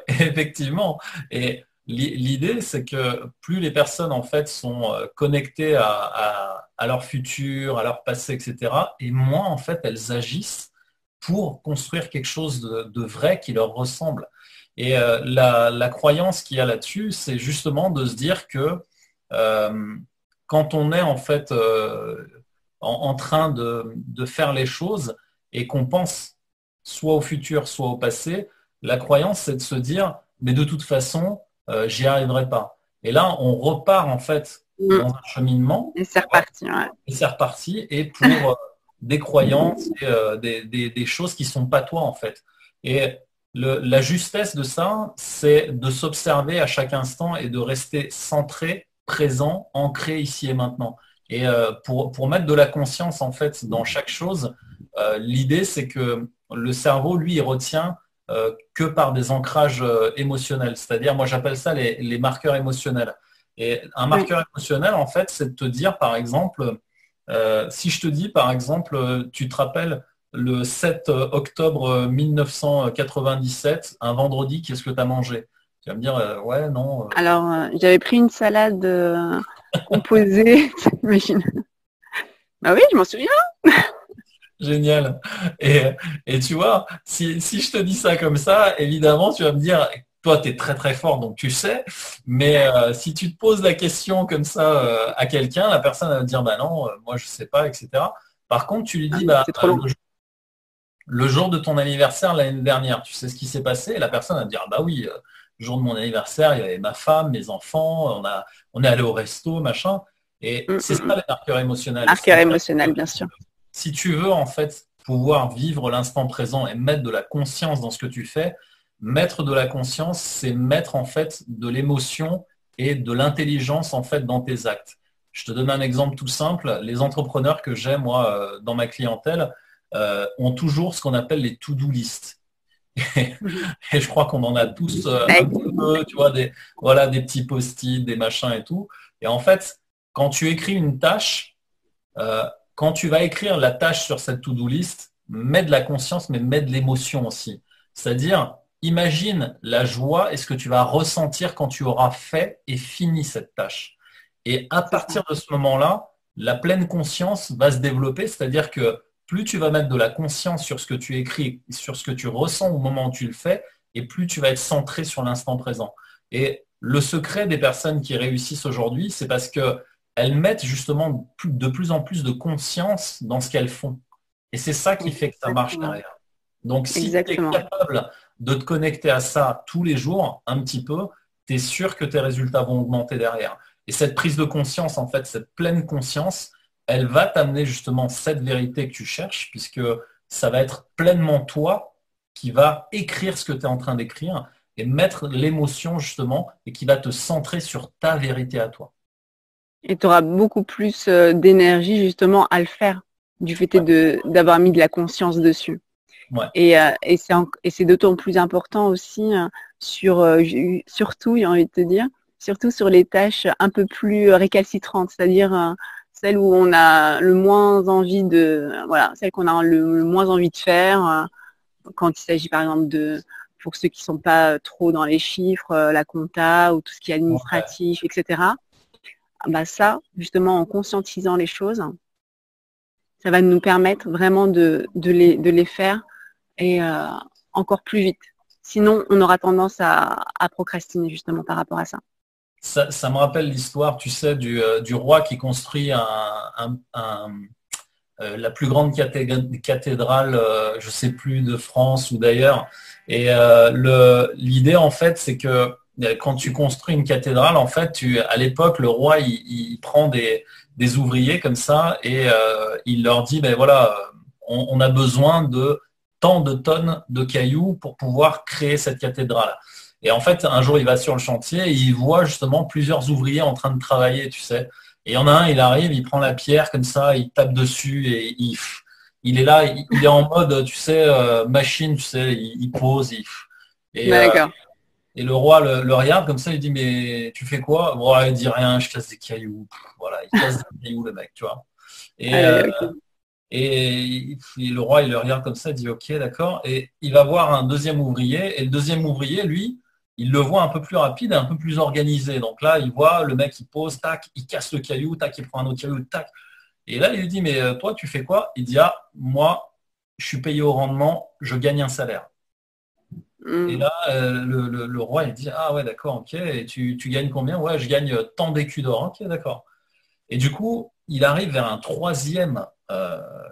Effectivement. Et l'idée, c'est que plus les personnes en fait sont connectées à leur futur, à leur passé, etc., et moins en fait elles agissent pour construire quelque chose de vrai qui leur ressemble. Et la croyance qu'il y a là-dessus, c'est justement de se dire que quand on est en fait en train de faire les choses et qu'on pense soit au futur, soit au passé, la croyance, c'est de se dire, mais de toute façon, j'y arriverai pas. Et là, on repart en fait dans un cheminement. Et c'est reparti. Ouais. Et c'est reparti. Et pour des croyances, et, des choses qui sont pas toi en fait. Et la justesse de ça, c'est de s'observer à chaque instant et de rester centré, présent, ancré ici et maintenant. Et pour mettre de la conscience en fait dans chaque chose, l'idée c'est que le cerveau, lui, il retient que par des ancrages émotionnels. C'est-à-dire, moi j'appelle ça les marqueurs émotionnels. Et un marqueur émotionnel, en fait, c'est de te dire, par exemple, si je te dis, par exemple, tu te rappelles le 7 octobre 1997, un vendredi, qu'est-ce que tu as mangé? Tu vas me dire, ouais, non. Alors, j'avais pris une salade composée, t'imagines? Bah oui, je m'en souviens. Génial. Et tu vois, si je te dis ça comme ça, évidemment, tu vas me dire, toi, tu es très très fort, donc tu sais, mais si tu te poses la question comme ça à quelqu'un, la personne va te dire, bah non, moi je sais pas, etc. Par contre, tu lui Ah, dis, bah, c'est trop long. le jour de ton anniversaire l'année dernière, tu sais ce qui s'est passé? Et la personne va te dire, ah bah oui, le jour de mon anniversaire, il y avait ma femme, mes enfants, on est allé au resto, machin. Et Mm, c'est mm, ça mm. les marqueurs émotionnels. Marqueur C'est-à-dire que émotionnel, bien sûr. si tu veux en fait pouvoir vivre l'instant présent et mettre de la conscience dans ce que tu fais, mettre de la conscience, c'est mettre en fait de l'émotion et de l'intelligence en fait dans tes actes. Je te donne un exemple tout simple. Les entrepreneurs que j'ai moi dans ma clientèle ont toujours ce qu'on appelle les to-do list. Mhm. Et je crois qu'on en a tous un Ouais. petit peu, tu vois, voilà, des petits post-it, des machins et tout. Et en fait, quand tu écris une tâche, euh, quand tu vas écrire la tâche sur cette to-do list, mets de la conscience, mais mets de l'émotion aussi. C'est-à-dire, imagine la joie et ce que tu vas ressentir quand tu auras fait et fini cette tâche. Et à C'est ça. partir de ce moment-là, la pleine conscience va se développer, c'est-à-dire que plus tu vas mettre de la conscience sur ce que tu écris, sur ce que tu ressens au moment où tu le fais, et plus tu vas être centré sur l'instant présent. Et le secret des personnes qui réussissent aujourd'hui, c'est parce que elles mettent justement de plus en plus de conscience dans ce qu'elles font. Et c'est ça qui fait que ça marche Exactement. derrière. Donc, si tu es Exactement. capable de te connecter à ça tous les jours, un petit peu, tu es sûr que tes résultats vont augmenter derrière. Et cette prise de conscience, en fait, cette pleine conscience, elle va t'amener justement cette vérité que tu cherches, puisque ça va être pleinement toi qui va écrire ce que tu es en train d'écrire et mettre l'émotion justement et qui va te centrer sur ta vérité à toi. Et tu auras beaucoup plus d'énergie justement à le faire, du fait Ouais, d'avoir mis de la conscience dessus. ouais, Et c'est d'autant plus important aussi surtout, j'ai envie de te dire, surtout sur les tâches un peu plus récalcitrantes, c'est-à-dire celles où on a le moins envie voilà, celles qu'on a le moins envie de faire, quand il s'agit par exemple pour ceux qui sont pas trop dans les chiffres, la compta ou tout ce qui est ouais. administratif, etc. Bah ça, justement, en conscientisant les choses, ça va nous permettre vraiment de les faire et encore plus vite. Sinon, on aura tendance à procrastiner justement par rapport à ça. Ça me rappelle l'histoire, tu sais, du roi qui construit la plus grande cathédrale, je sais plus, de France ou d'ailleurs. Et l'idée, en fait, c'est que quand tu construis une cathédrale, en fait, à l'époque, le roi, il prend des ouvriers comme ça et il leur dit, ben voilà, on a besoin de tant de tonnes de cailloux pour pouvoir créer cette cathédrale. Et en fait, un jour, il va sur le chantier et il voit justement plusieurs ouvriers en train de travailler, tu sais. Et il y en a un, il arrive, il prend la pierre comme ça, il tape dessus et il est là, il est en mode, tu sais, machine, tu sais, il pose, et, euh, D'accord. et le roi le regarde comme ça, il dit, mais tu fais quoi? Bon, il dit rien, je casse des cailloux. Voilà, il casse des cailloux, le mec, tu vois. Et, Allez, euh, ok. et le roi, il le regarde comme ça, il dit, ok, d'accord. Et il va voir un deuxième ouvrier, et le deuxième ouvrier, lui, il le voit un peu plus rapide et un peu plus organisé. Donc là, il voit le mec, il pose, tac, il casse le caillou, tac, il prend un autre caillou, tac. Et là, il lui dit, mais toi, tu fais quoi? Il dit, ah, moi, je suis payé au rendement, je gagne un salaire. Et Hmm. là, le roi, il dit, ah ouais, d'accord, ok. Et tu gagnes combien? Ouais, je gagne tant d'écus d'or. Ok, d'accord. Et du coup, il arrive vers un troisième,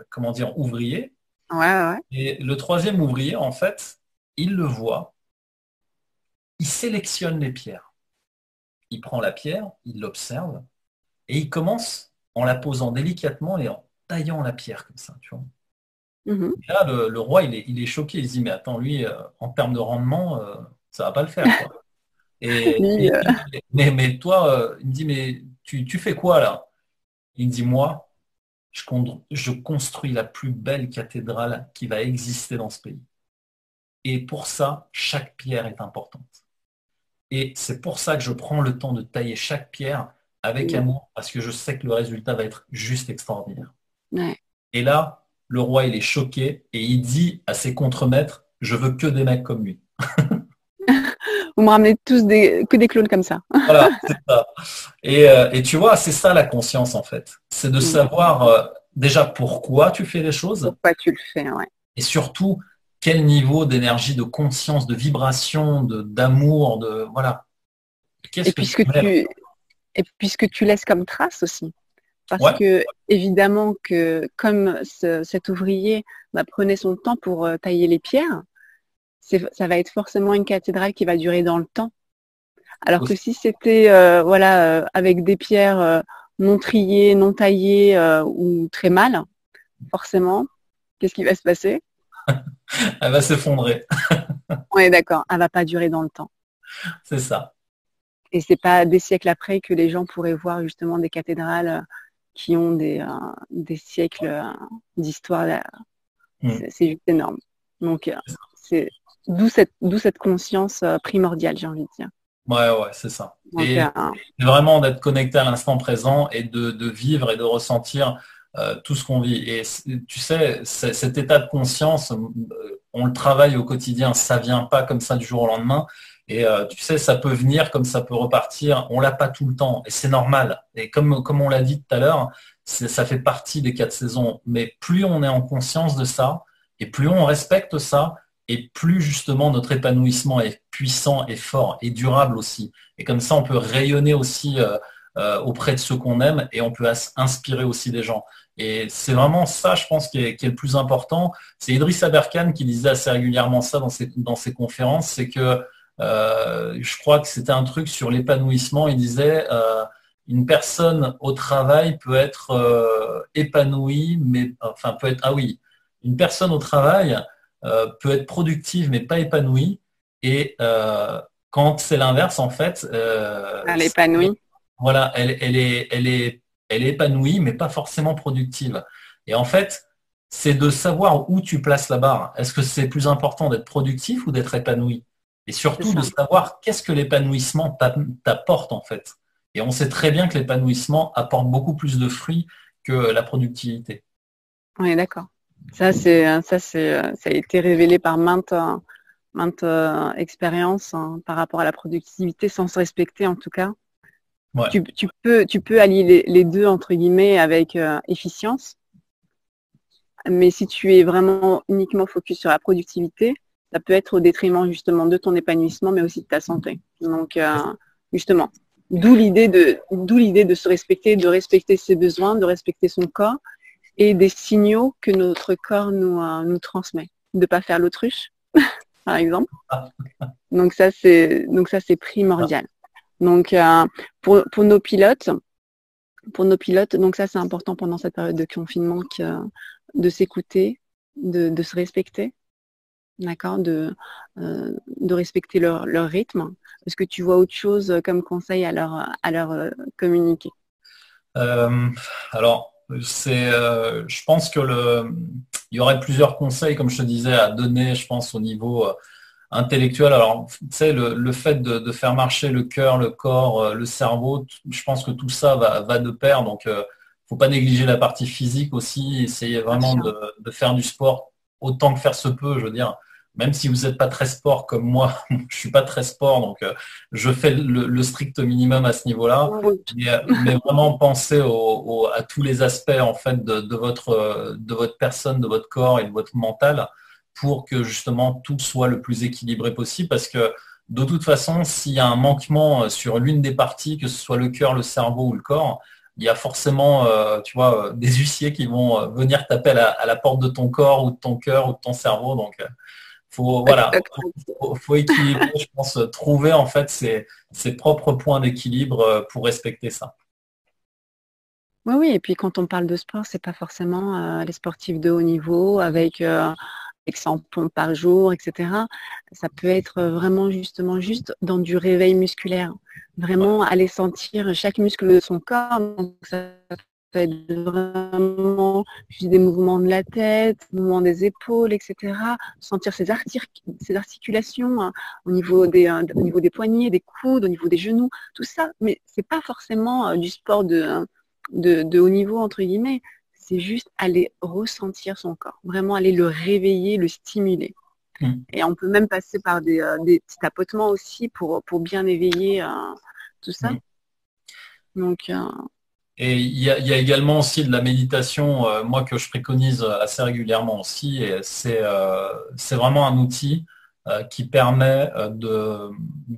comment dire, ouvrier. Ouais, ouais, ouais. Et le troisième ouvrier, en fait, il le voit, il sélectionne les pierres. Il prend la pierre, il l'observe, et il commence en la posant délicatement et en taillant la pierre comme ça, tu vois. Mhm. Et là, le roi, il est choqué. Il se dit, mais attends, lui, en termes de rendement, ça va pas le faire, quoi. Lui, Mais toi, il me dit, mais tu fais quoi là? Il me dit, moi, je construis la plus belle cathédrale qui va exister dans ce pays. Et pour ça, chaque pierre est importante. Et c'est pour ça que je prends le temps de tailler chaque pierre avec Mm. amour, parce que je sais que le résultat va être juste extraordinaire. Ouais. Et là, le roi, il est choqué et il dit à ses contremaîtres, je veux que des mecs comme lui. Vous me ramenez tous que des clones comme ça. Voilà, c'est ça. Et tu vois, c'est ça la conscience en fait. C'est de Mm. savoir déjà pourquoi tu fais les choses Pourquoi tu le fais, ouais. et surtout quel niveau d'énergie, de conscience, de vibration, d'amour, de voilà. Et Qu'est-ce que tu puisque mets là? tu, et puisque tu laisses comme trace aussi. Parce Ouais, que évidemment que comme cet ouvrier prenait son temps pour tailler les pierres, ça va être forcément une cathédrale qui va durer dans le temps. Alors que aussi. si c'était avec des pierres non triées, non taillées ou très mal, forcément, qu'est-ce qui va se passer? Elle va s'effondrer. On est d'accord, elle va pas durer dans le temps. C'est ça. Et c'est pas des siècles après que les gens pourraient voir justement des cathédrales qui ont des siècles d'histoire. Mm. C'est juste énorme. Donc c'est d'où cette conscience primordiale, j'ai envie de dire. Ouais, ouais, c'est ça. Donc Et vraiment d'être connecté à l'instant présent et de vivre et de ressentir tout ce qu'on vit. Et tu sais, cet état de conscience, on le travaille au quotidien, ça vient pas comme ça du jour au lendemain. Et tu sais, ça peut venir comme ça peut repartir. On l'a pas tout le temps et c'est normal. Et comme on l'a dit tout à l'heure, ça fait partie des 4 saisons. Mais plus on est en conscience de ça et plus on respecte ça, et plus justement notre épanouissement est puissant et fort et durable aussi. Et comme ça, on peut rayonner aussi auprès de ceux qu'on aime et on peut inspirer aussi des gens. Et c'est vraiment ça, je pense, qui est le plus important. C'est Idriss Aberkan qui disait assez régulièrement ça dans ses conférences, c'est que je crois que c'était un truc sur l'épanouissement. Il disait une personne au travail peut être épanouie, mais enfin peut être ah oui, une personne au travail peut être productive mais pas épanouie. Et quand c'est l'inverse, en fait, elle est épanouie. voilà, elle est épanouie mais pas forcément productive. Et en fait, c'est de savoir où tu places la barre. Est-ce que c'est plus important d'être productif ou d'être épanoui? Et C'est surtout de ça. savoir qu'est-ce que l'épanouissement t'apporte en fait. Et on sait très bien que l'épanouissement apporte beaucoup plus de fruits que la productivité. On est d'accord. Ça a été révélé par maintes expériences par rapport à la productivité sans se respecter en tout cas. Ouais, Tu peux allier les deux entre guillemets avec efficience, mais si tu es vraiment uniquement focus sur la productivité, ça peut être au détriment justement de ton épanouissement, mais aussi de ta santé. Donc justement, d'où l'idée de se respecter, de respecter ses besoins, de respecter son corps et des signaux que notre corps nous transmet. De ne pas faire l'autruche, par exemple. Donc ça c'est primordial. Donc pour nos pilotes, donc ça c'est important pendant cette période de confinement de s'écouter, de se respecter, d'accord, de respecter leur rythme. Est-ce que tu vois autre chose comme conseil à leur communiquer? Euh, alors, je pense que il y aurait plusieurs conseils, comme je te disais, à donner, je pense, au niveau intellectuel. Alors, tu sais, le fait de faire marcher le cœur, le corps, le cerveau, je pense que tout ça va de pair. Donc, faut pas négliger la partie physique aussi. Essayer Bien vraiment sûr. de faire du sport autant que faire se peut, je veux dire. Même si vous n'êtes pas très sport comme moi, je suis pas très sport, donc je fais le strict minimum à ce niveau-là. Oui. Mais vraiment penser à tous les aspects en fait de votre personne, de votre corps et de votre mental pour que justement tout soit le plus équilibré possible. Parce que de toute façon, s'il y a un manquement sur l'une des parties, que ce soit le cœur, le cerveau ou le corps, il y a forcément, tu vois, des huissiers qui vont venir taper à la porte de ton corps ou de ton cœur ou de ton cerveau. Donc, voilà, Exactement. faut équilibrer, je pense, trouver en fait ses propres points d'équilibre pour respecter ça. Oui, oui, et puis quand on parle de sport, c'est pas forcément les sportifs de haut niveau avec 100 pompes par jour, etc. Ça peut être vraiment justement juste dans du réveil musculaire. Ouais, Vraiment aller sentir chaque muscle de son corps. Donc, ça va être vraiment juste des mouvements de la tête, mouvements des épaules, etc. Sentir ces articulations hein, au niveau des poignets, des coudes, au niveau des genoux, tout ça. Mais c'est pas forcément du sport de haut niveau, entre guillemets. C'est juste aller ressentir son corps, vraiment aller le réveiller, le stimuler. Et on peut même passer par des petits tapotements aussi pour bien éveiller tout ça. Donc, et il y a également aussi de la méditation, moi que je préconise assez régulièrement aussi, et c'est vraiment un outil qui permet de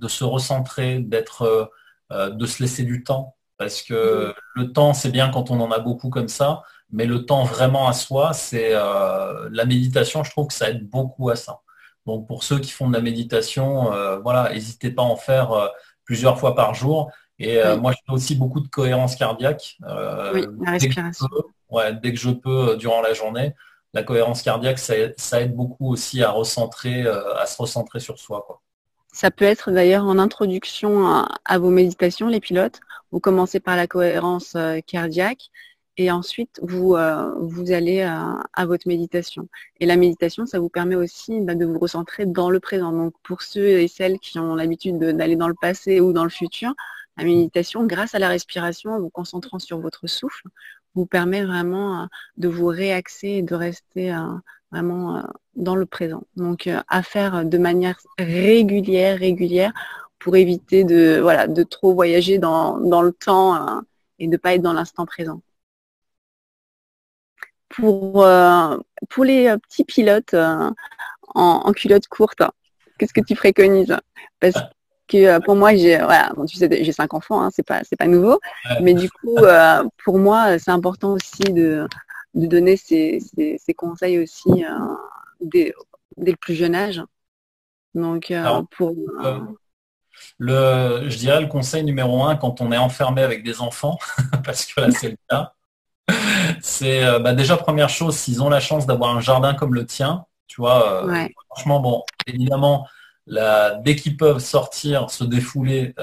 se recentrer, de se laisser du temps, parce que le temps c'est bien quand on en a beaucoup comme ça, mais le temps vraiment à soi, c'est la méditation. Je trouve que ça aide beaucoup à ça. Donc pour ceux qui font de la méditation, voilà, n'hésitez pas à en faire plusieurs fois par jour. Et moi, je fais aussi beaucoup de cohérence cardiaque. oui, la respiration. Dès que je peux durant la journée. La cohérence cardiaque, ça aide beaucoup aussi à se recentrer sur soi, quoi. Ça peut être d'ailleurs en introduction à vos méditations, les pilotes. Vous commencez par la cohérence cardiaque et ensuite vous allez à votre méditation. Et la méditation, ça vous permet aussi de vous recentrer dans le présent. Donc pour ceux et celles qui ont l'habitude d'aller dans le passé ou dans le futur, la méditation, grâce à la respiration, en vous concentrant sur votre souffle, vous permet vraiment de vous réaxer et de rester vraiment dans le présent. Donc à faire de manière régulière pour éviter de trop voyager dans le temps et de ne pas être dans l'instant présent. Pour les petits pilotes en culotte courte, qu'est-ce que tu préconises? Parce que pour moi, tu sais, j'ai 5 enfants, hein, c'est pas nouveau, mais du coup, pour moi, c'est important aussi de donner ces conseils aussi dès le plus jeune âge. Donc, je dirais le conseil numéro 1 quand on est enfermé avec des enfants, parce que là c'est le cas, c'est déjà première chose, s'ils ont la chance d'avoir un jardin comme le tien, tu vois, franchement, bon, évidemment, dès qu'ils peuvent sortir, se défouler,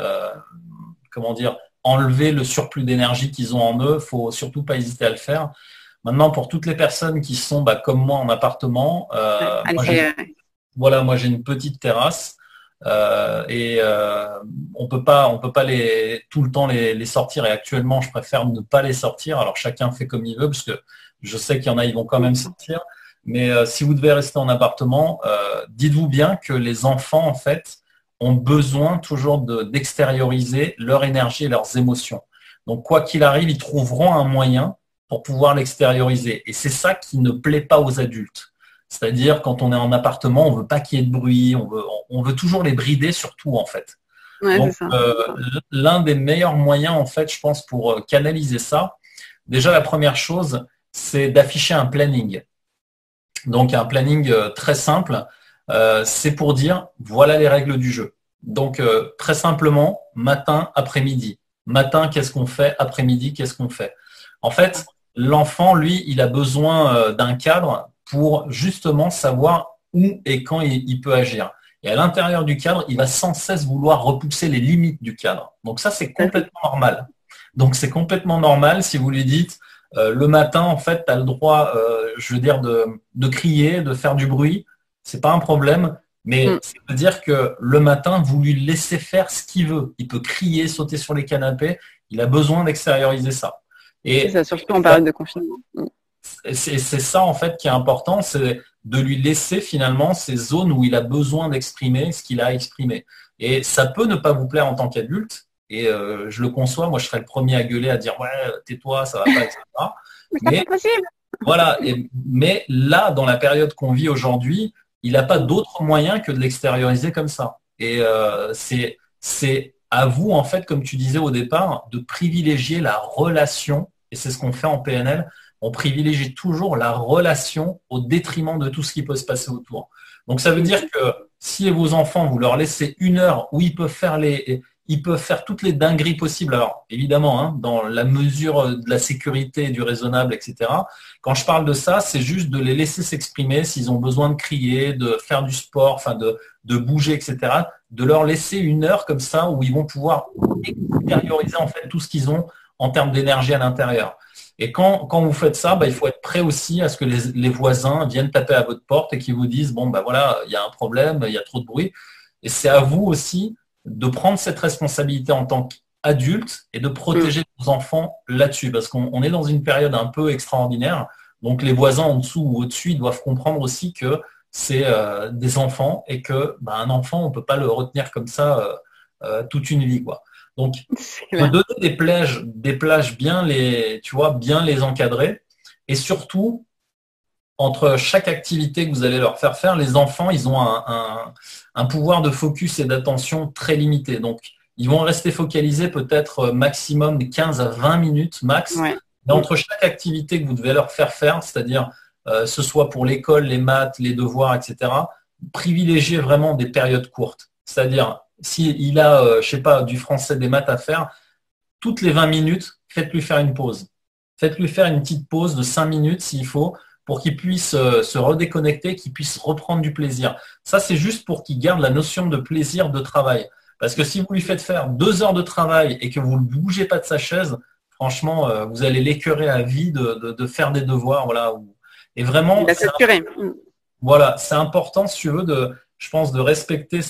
enlever le surplus d'énergie qu'ils ont en eux, faut surtout pas hésiter à le faire. Maintenant, pour toutes les personnes qui sont comme moi en appartement, moi j'ai une petite terrasse et on peut pas tout le temps les sortir. Et actuellement, je préfère ne pas les sortir. Alors chacun fait comme il veut, parce que je sais qu'il y en a, ils vont quand même sortir. Mais si vous devez rester en appartement, dites-vous bien que les enfants, en fait, ont besoin toujours d'extérioriser leur énergie et leurs émotions. Donc, quoi qu'il arrive, ils trouveront un moyen pour pouvoir l'extérioriser. Et c'est ça qui ne plaît pas aux adultes. C'est-à-dire, quand on est en appartement, on ne veut pas qu'il y ait de bruit, on veut toujours les brider sur tout, en fait. Ouais, donc, l'un des meilleurs moyens, en fait, je pense, pour canaliser ça, déjà, la première chose, c'est d'afficher un planning. Donc un planning très simple, c'est pour dire voilà les règles du jeu. Donc très simplement, matin, après-midi. Matin, qu'est-ce qu'on fait? Après-midi, qu'est-ce qu'on fait? En fait, l'enfant, lui, il a besoin d'un cadre pour justement savoir où et quand il peut agir. Et à l'intérieur du cadre, il va sans cesse vouloir repousser les limites du cadre. Donc ça, c'est complètement normal. Donc c'est complètement normal si vous lui dites le matin, en fait, tu as le droit, de crier, de faire du bruit. C'est pas un problème, mais ça veut dire que le matin, vous lui laissez faire ce qu'il veut. Il peut crier, sauter sur les canapés. Il a besoin d'extérioriser ça. Et c'est ça, surtout en période de confinement. C'est ça, en fait, qui est important, c'est de lui laisser finalement ces zones où il a besoin d'exprimer ce qu'il a à exprimer. Et ça peut ne pas vous plaire en tant qu'adulte. Et je le conçois, moi je serais le premier à gueuler, à dire ouais, tais-toi, ça va pas, etc. Mais c'est pas possible. Voilà, mais là, dans la période qu'on vit aujourd'hui, il n'a pas d'autre moyen que de l'extérioriser comme ça. Et c'est à vous, en fait, comme tu disais au départ, de privilégier la relation, et c'est ce qu'on fait en PNL, on privilégie toujours la relation au détriment de tout ce qui peut se passer autour. Donc ça veut dire que si vos enfants, vous leur laissez 1 heure où ils peuvent faire toutes les dingueries possibles. Alors, évidemment, hein, dans la mesure de la sécurité, du raisonnable, etc. Quand je parle de ça, c'est juste de les laisser s'exprimer s'ils ont besoin de crier, de faire du sport, enfin de bouger, etc. De leur laisser 1 heure comme ça où ils vont pouvoir extérioriser en fait tout ce qu'ils ont en termes d'énergie à l'intérieur. Et quand vous faites ça, il faut être prêt aussi à ce que les voisins viennent taper à votre porte et qu'ils vous disent, bon, voilà, il y a un problème, il y a trop de bruit. Et c'est à vous aussi de prendre cette responsabilité en tant qu'adulte et de protéger vos enfants là-dessus. Parce qu'on est dans une période un peu extraordinaire. Donc les voisins en dessous ou au-dessus, ils doivent comprendre aussi que c'est des enfants et que un enfant, on ne peut pas le retenir comme ça toute une vie, quoi. Donc, de donner des plages bien bien les encadrer. Et surtout, entre chaque activité que vous allez leur faire faire, les enfants, ils ont un pouvoir de focus et d'attention très limité. Donc, ils vont rester focalisés peut-être maximum de 15 à 20 minutes max. Ouais. Mais entre chaque activité que vous devez leur faire faire, c'est-à-dire ce soit pour l'école, les maths, les devoirs, etc., privilégiez vraiment des périodes courtes. C'est-à-dire, s'il a, je sais pas, du français, des maths à faire, toutes les 20 minutes, faites-lui faire une pause. Faites-lui faire une petite pause de 5 minutes s'il faut, pour qu'il puisse se redéconnecter, qu'il puisse reprendre du plaisir. Ça, c'est juste pour qu'il garde la notion de plaisir de travail. Parce que si vous lui faites faire 2 heures de travail et que vous ne bougez pas de sa chaise, franchement, vous allez l'écœurer à vie de faire des devoirs. Voilà. Et vraiment, voilà, c'est important, si tu veux, je pense, de respecter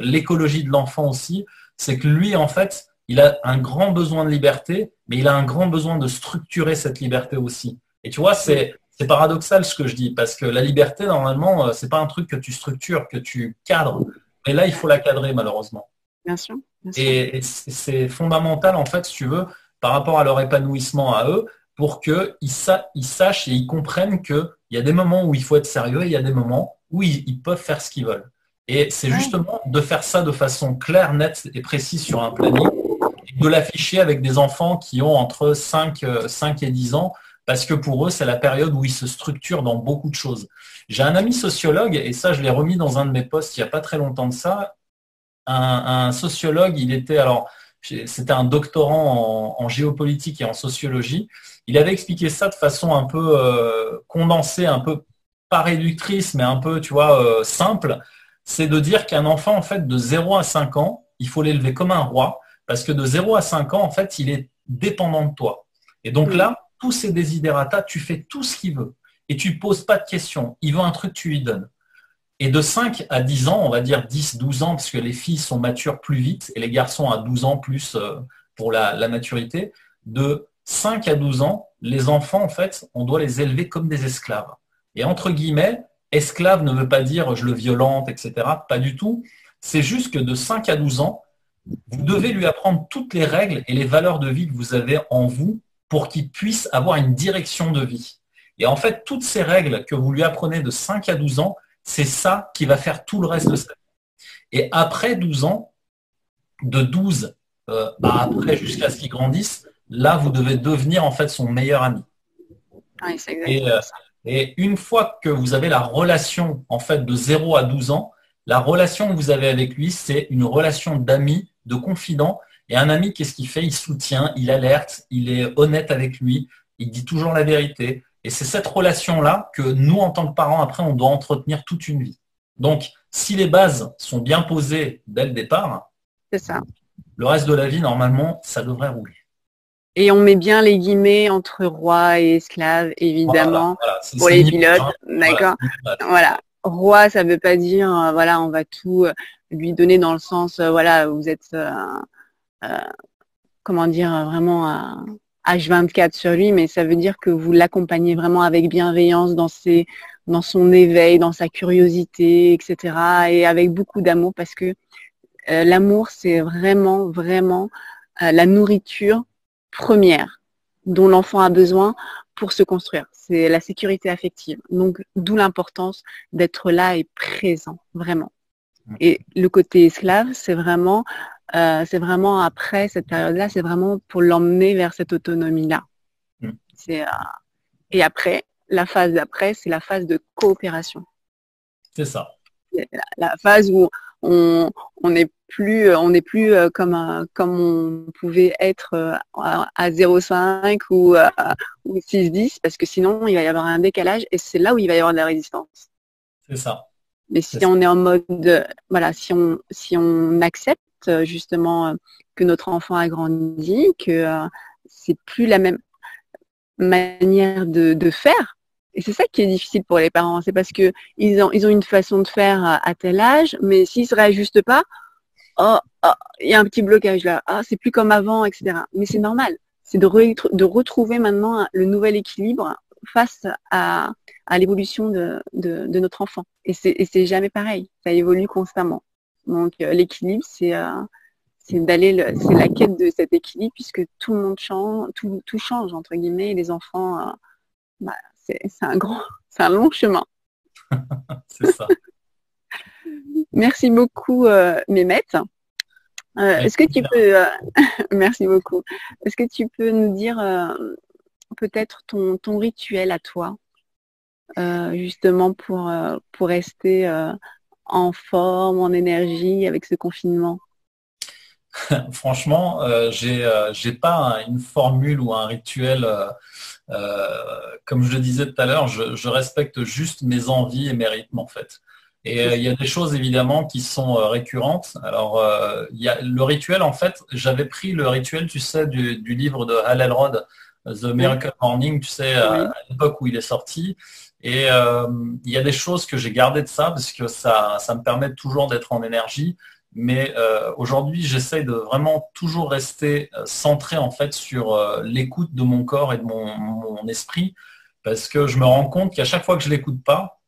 l'écologie de l'enfant aussi. C'est que lui, en fait, il a un grand besoin de liberté, mais il a un grand besoin de structurer cette liberté aussi. Et tu vois, c'est paradoxal ce que je dis, parce que la liberté, normalement, c'est pas un truc que tu structures, que tu cadres. Mais là, il faut la cadrer, malheureusement. Bien sûr. Et c'est fondamental, en fait, si tu veux, par rapport à leur épanouissement à eux, pour qu'ils sachent et ils comprennent qu'il y a des moments où il faut être sérieux et il y a des moments où ils peuvent faire ce qu'ils veulent. Et c'est justement de faire ça de façon claire, nette et précise sur un planning, et de l'afficher avec des enfants qui ont entre 5 et 10 ans, parce que pour eux, c'est la période où ils se structurent dans beaucoup de choses. J'ai un ami sociologue, et ça, je l'ai remis dans un de mes posts il n'y a pas très longtemps de ça. Un sociologue, c'était un doctorant en géopolitique et en sociologie. Il avait expliqué ça de façon un peu condensée, un peu pas réductrice, mais un peu, tu vois, simple. C'est de dire qu'un enfant, en fait, de 0 à 5 ans, il faut l'élever comme un roi, parce que de 0 à 5 ans, en fait, il est dépendant de toi. Et donc là, tous ses desiderata, tu fais tout ce qu'il veut. Et tu ne poses pas de questions. Il veut un truc, tu lui donnes. Et de 5 à 10 ans, on va dire 10, 12 ans, parce que les filles sont matures plus vite et les garçons à 12 ans plus pour la maturité, de 5 à 12 ans, les enfants, en fait, on doit les élever comme des esclaves. Et entre guillemets, esclave ne veut pas dire je le violente, etc. Pas du tout. C'est juste que de 5 à 12 ans, vous devez lui apprendre toutes les règles et les valeurs de vie que vous avez en vous pour qu'il puisse avoir une direction de vie. Et en fait, toutes ces règles que vous lui apprenez de 5 à 12 ans, c'est ça qui va faire tout le reste de sa vie. Et après 12 ans, de 12 après jusqu'à ce qu'il grandisse, là, vous devez devenir en fait son meilleur ami. Oui, c'est exactement ça. Et une fois que vous avez la relation en fait de 0 à 12 ans, la relation que vous avez avec lui, c'est une relation d'ami, de confident. Et un ami, qu'est-ce qu'il fait? Il soutient, il alerte, il est honnête avec lui, il dit toujours la vérité. Et c'est cette relation-là que nous, en tant que parents, après, on doit entretenir toute une vie. Donc, si les bases sont bien posées dès le départ, c'est ça. Le reste de la vie, normalement, ça devrait rouler. Et on met bien les guillemets entre roi et esclave, évidemment, voilà, pour les pilotes, d'accord. Voilà. Roi, ça veut pas dire, voilà, on va tout lui donner dans le sens, voilà, vous êtes, comment dire, vraiment H24 sur lui, mais ça veut dire que vous l'accompagnez vraiment avec bienveillance dans son éveil, dans sa curiosité, etc. Et avec beaucoup d'amour, parce que l'amour, c'est vraiment, vraiment la nourriture première dont l'enfant a besoin pour se construire. C'est la sécurité affective. Donc, d'où l'importance d'être là et présent, vraiment. Et le côté esclave, c'est vraiment après cette période-là, c'est vraiment pour l'emmener vers cette autonomie-là. Et après, la phase d'après, c'est la phase de coopération. C'est ça. La phase où on n'est plus comme on pouvait être à 0,5 ou 6,10 parce que sinon il va y avoir un décalage et c'est là où il va y avoir de la résistance. C'est ça. Mais si on est en mode voilà, si on accepte justement que notre enfant a grandi, que c'est plus la même. manière de faire. Et c'est ça qui est difficile pour les parents. C'est parce que ils ont une façon de faire à tel âge, mais s'ils se réajustent pas, oh, oh, il y a un petit blocage là. Ah, c'est plus comme avant, etc. Mais c'est normal. C'est de retrouver maintenant le nouvel équilibre face à l'évolution de notre enfant. Et c'est jamais pareil. Ça évolue constamment. Donc l'équilibre, c'est c'est la quête de cet équilibre puisque tout le monde change, tout change entre guillemets. Et les enfants, bah, c'est c'est un long chemin. C'est ça. Merci beaucoup, Mehmet. Est-ce que tu peux, merci beaucoup. Est-ce que tu peux nous dire peut-être ton rituel à toi, justement pour rester en forme, en énergie avec ce confinement? Franchement, j'ai pas une formule ou un rituel. Comme je le disais tout à l'heure, je respecte juste mes envies et mes rythmes en fait. Et il y a des choses évidemment qui sont récurrentes. Alors, il y a le rituel en fait. J'avais pris le rituel, tu sais, du livre de Hal Elrod, The Miracle Morning, tu sais, Oui. à l'époque où il est sorti. Et il y a des choses que j'ai gardées de ça parce que ça me permet toujours d'être en énergie. Mais aujourd'hui, j'essaye de vraiment toujours rester centré en fait sur l'écoute de mon corps et de mon esprit, parce que je me rends compte qu'à chaque fois que je l'écoute pas,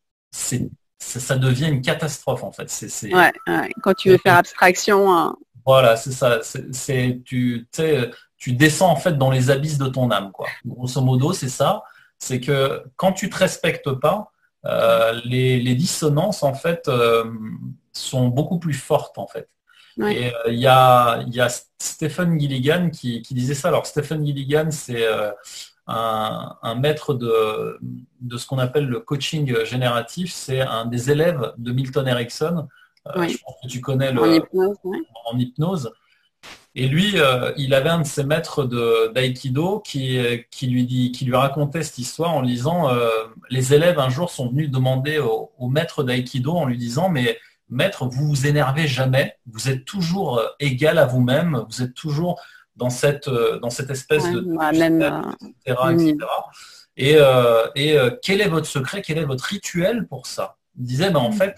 ça devient une catastrophe en fait. Ouais, ouais. Quand tu veux faire abstraction, hein. Voilà, c'est ça. Tu sais, tu descends en fait dans les abysses de ton âme, quoi. Grosso modo, c'est ça. C'est que quand tu te respectes pas, les dissonances en fait sont beaucoup plus fortes en fait. Ouais. Et il y a Stephen Gilligan qui disait ça. Alors Stephen Gilligan, c'est un maître de ce qu'on appelle le coaching génératif. C'est un des élèves de Milton Erickson. Ouais. Je pense que tu connais En hypnose, ouais. en hypnose. Et lui, il avait un de ses maîtres d'aïkido qui lui racontait cette histoire en lui disant les élèves un jour sont venus demander au maître d'aïkido en lui disant mais maître, vous vous énervez jamais, vous êtes toujours égal à vous-même, vous êtes toujours dans cette espèce Ouais, de même, etc., etc. Et quel est votre secret, quel est votre rituel pour ça? Il disait ben, en fait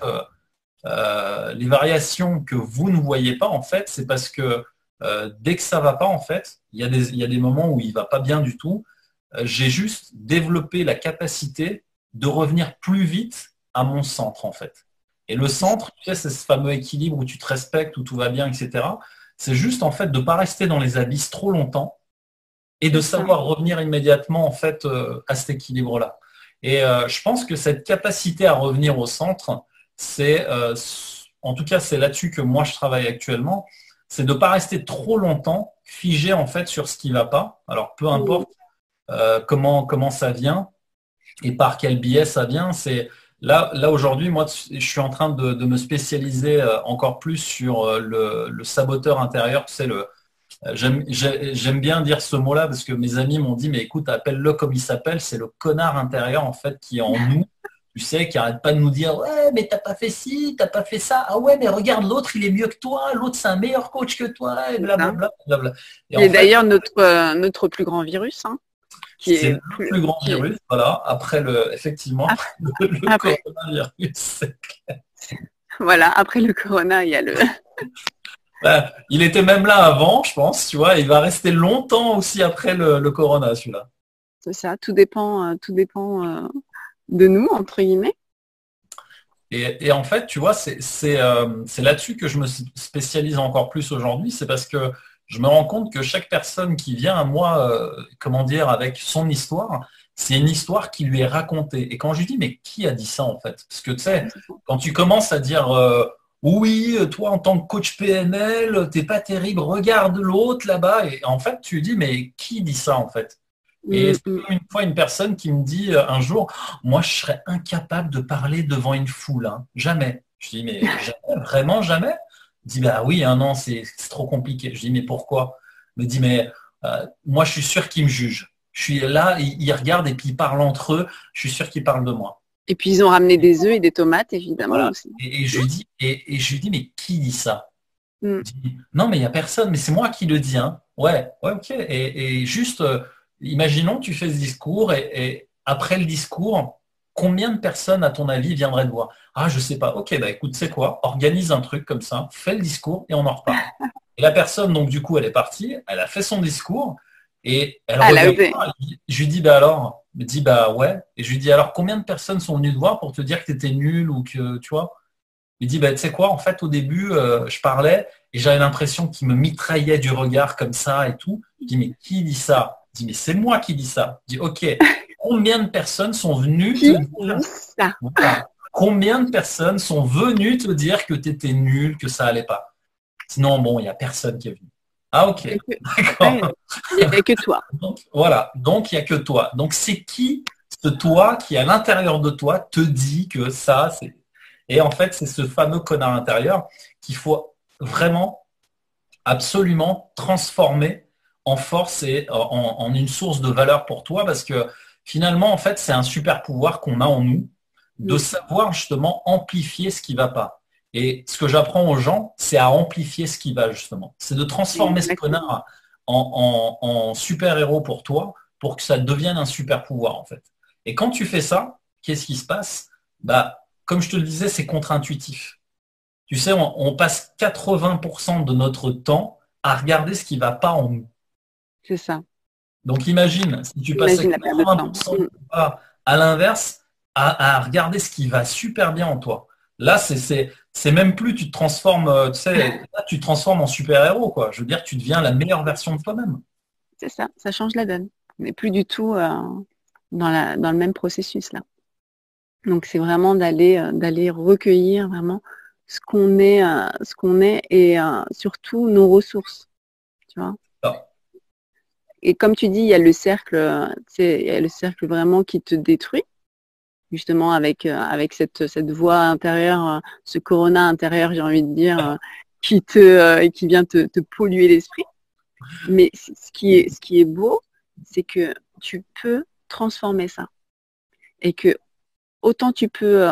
les variations que vous ne voyez pas en fait, c'est parce que dès que ça va pas, en fait, il y a des moments où il va pas bien du tout. J'ai juste développé la capacité de revenir plus vite à mon centre, en fait. Et le centre, tu sais, c'est ce fameux équilibre où tu te respectes, où tout va bien, etc. C'est juste, en fait, de ne pas rester dans les abysses trop longtemps et de savoir revenir immédiatement, en fait, à cet équilibre-là. Et je pense que cette capacité à revenir au centre, c'est, en tout cas, c'est là-dessus que moi, je travaille actuellement, c'est de ne pas rester trop longtemps figé en fait sur ce qui ne va pas. Alors peu importe comment ça vient et par quel biais ça vient. C'est là aujourd'hui, moi, je suis en train de me spécialiser encore plus sur le saboteur intérieur. Tu sais, j'aime bien dire ce mot-là parce que mes amis m'ont dit, mais écoute, appelle-le comme il s'appelle, c'est le connard intérieur en fait qui est en nous. Tu sais, qui arrête pas de nous dire ouais, mais t'as pas fait ci, t'as pas fait ça. Ah ouais, mais regarde, l'autre, il est mieux que toi, l'autre, c'est un meilleur coach que toi, et blablabla. Blablabla. Et en et fait, d'ailleurs notre plus grand virus, hein, qui c'est est le plus grand virus, voilà, après effectivement, le après, coronavirus. voilà, après le corona, il y a le. Ouais, il était même là avant, je pense, tu vois, il va rester longtemps aussi après le corona, celui-là. C'est ça, tout dépend de nous entre guillemets. Et en fait, tu vois, c'est là-dessus que je me spécialise encore plus aujourd'hui. C'est parce que je me rends compte que chaque personne qui vient à moi, comment dire, avec son histoire, c'est une histoire qui lui est racontée. Et quand je lui dis, mais qui a dit ça en fait? Parce que tu sais, quand tu commences à dire, oui, toi en tant que coach PNL, t'es pas terrible, regarde l'autre là-bas. Et en fait, tu dis, mais qui dit ça en fait? Et c'est comme une fois une personne qui me dit un jour, moi je serais incapable de parler devant une foule, hein. Jamais. Je dis, mais jamais, vraiment jamais? Il dit, bah oui, non, c'est trop compliqué. Je dis, mais pourquoi? Il me dit, mais moi je suis sûr qu'ils me jugent. Je suis là, ils regardent et puis ils parlent entre eux, je suis sûr qu'ils parlent de moi. Et puis ils ont ramené des œufs et des tomates évidemment Voilà. aussi. Et je lui dis, je lui dis, mais qui dit ça? Mm. Il dit, non, mais il n'y a personne, mais c'est moi qui le dis, hein. Ouais, ouais, ok. Et juste, imaginons tu fais ce discours et après le discours, combien de personnes, à ton avis, viendraient te voir? Ah, je sais pas. Ok, bah écoute, c'est quoi? Organise un truc comme ça, fais le discours et on en reparle. Et la personne, donc du coup, elle est partie, elle a fait son discours et elle Ah, là, revient. osé. Je lui dis, bah alors? Elle me dit, bah ouais. Et je lui dis, alors combien de personnes sont venues te voir pour te dire que tu étais nul ou que, tu vois? Il dit, bah, tu sais quoi, en fait, au début, je parlais et j'avais l'impression qu'il me mitraillait du regard comme ça et tout. Je dis, mais qui dit ça? Il dit, mais c'est moi qui dis ça. Je dis, ok, combien de personnes sont venues te Qui dire, dit ça? voilà, combien de personnes sont venues te dire que tu étais nul, que ça allait pas? Sinon, bon, il n'y a personne qui est venu. Ah, ok, Il d'accord. n'y a que toi. Donc, voilà, donc il n'y a que toi. Donc, c'est qui ce toi qui, à l'intérieur de toi, te dit que ça, c'est... Et en fait, c'est ce fameux connard intérieur qu'il faut vraiment, absolument transformer en force et en une source de valeur pour toi parce que finalement, en fait, c'est un super pouvoir qu'on a en nous de Mm. savoir justement amplifier ce qui va pas. Et ce que j'apprends aux gens, c'est à amplifier ce qui va justement. C'est de transformer ce Exactement. connard en super-héros pour toi pour que ça devienne un super pouvoir en fait. Et quand tu fais ça, qu'est-ce qui se passe? Bah, comme je te le disais, c'est contre-intuitif. Tu sais, on passe 80% de notre temps à regarder ce qui ne va pas en nous. C'est ça. Donc imagine, si tu passais Imagine la perte de temps. 80% de ton temps à l'inverse, à regarder ce qui va super bien en toi. Là, c'est même plus, tu te transformes, tu sais, là, tu te transformes en super-héros, quoi. Je veux dire, tu deviens la meilleure version de toi-même. C'est ça change la donne. On n'est plus du tout dans le même processus là. Donc c'est vraiment d'aller recueillir vraiment ce qu'on est et surtout nos ressources, tu vois. Alors, Et comme tu dis, il y a le cercle, tu sais, il y a le cercle vraiment qui te détruit, justement avec cette voix intérieure, ce corona intérieur, j'ai envie de dire, qui vient te polluer l'esprit. Mais ce qui est beau, c'est que tu peux transformer ça et que autant tu peux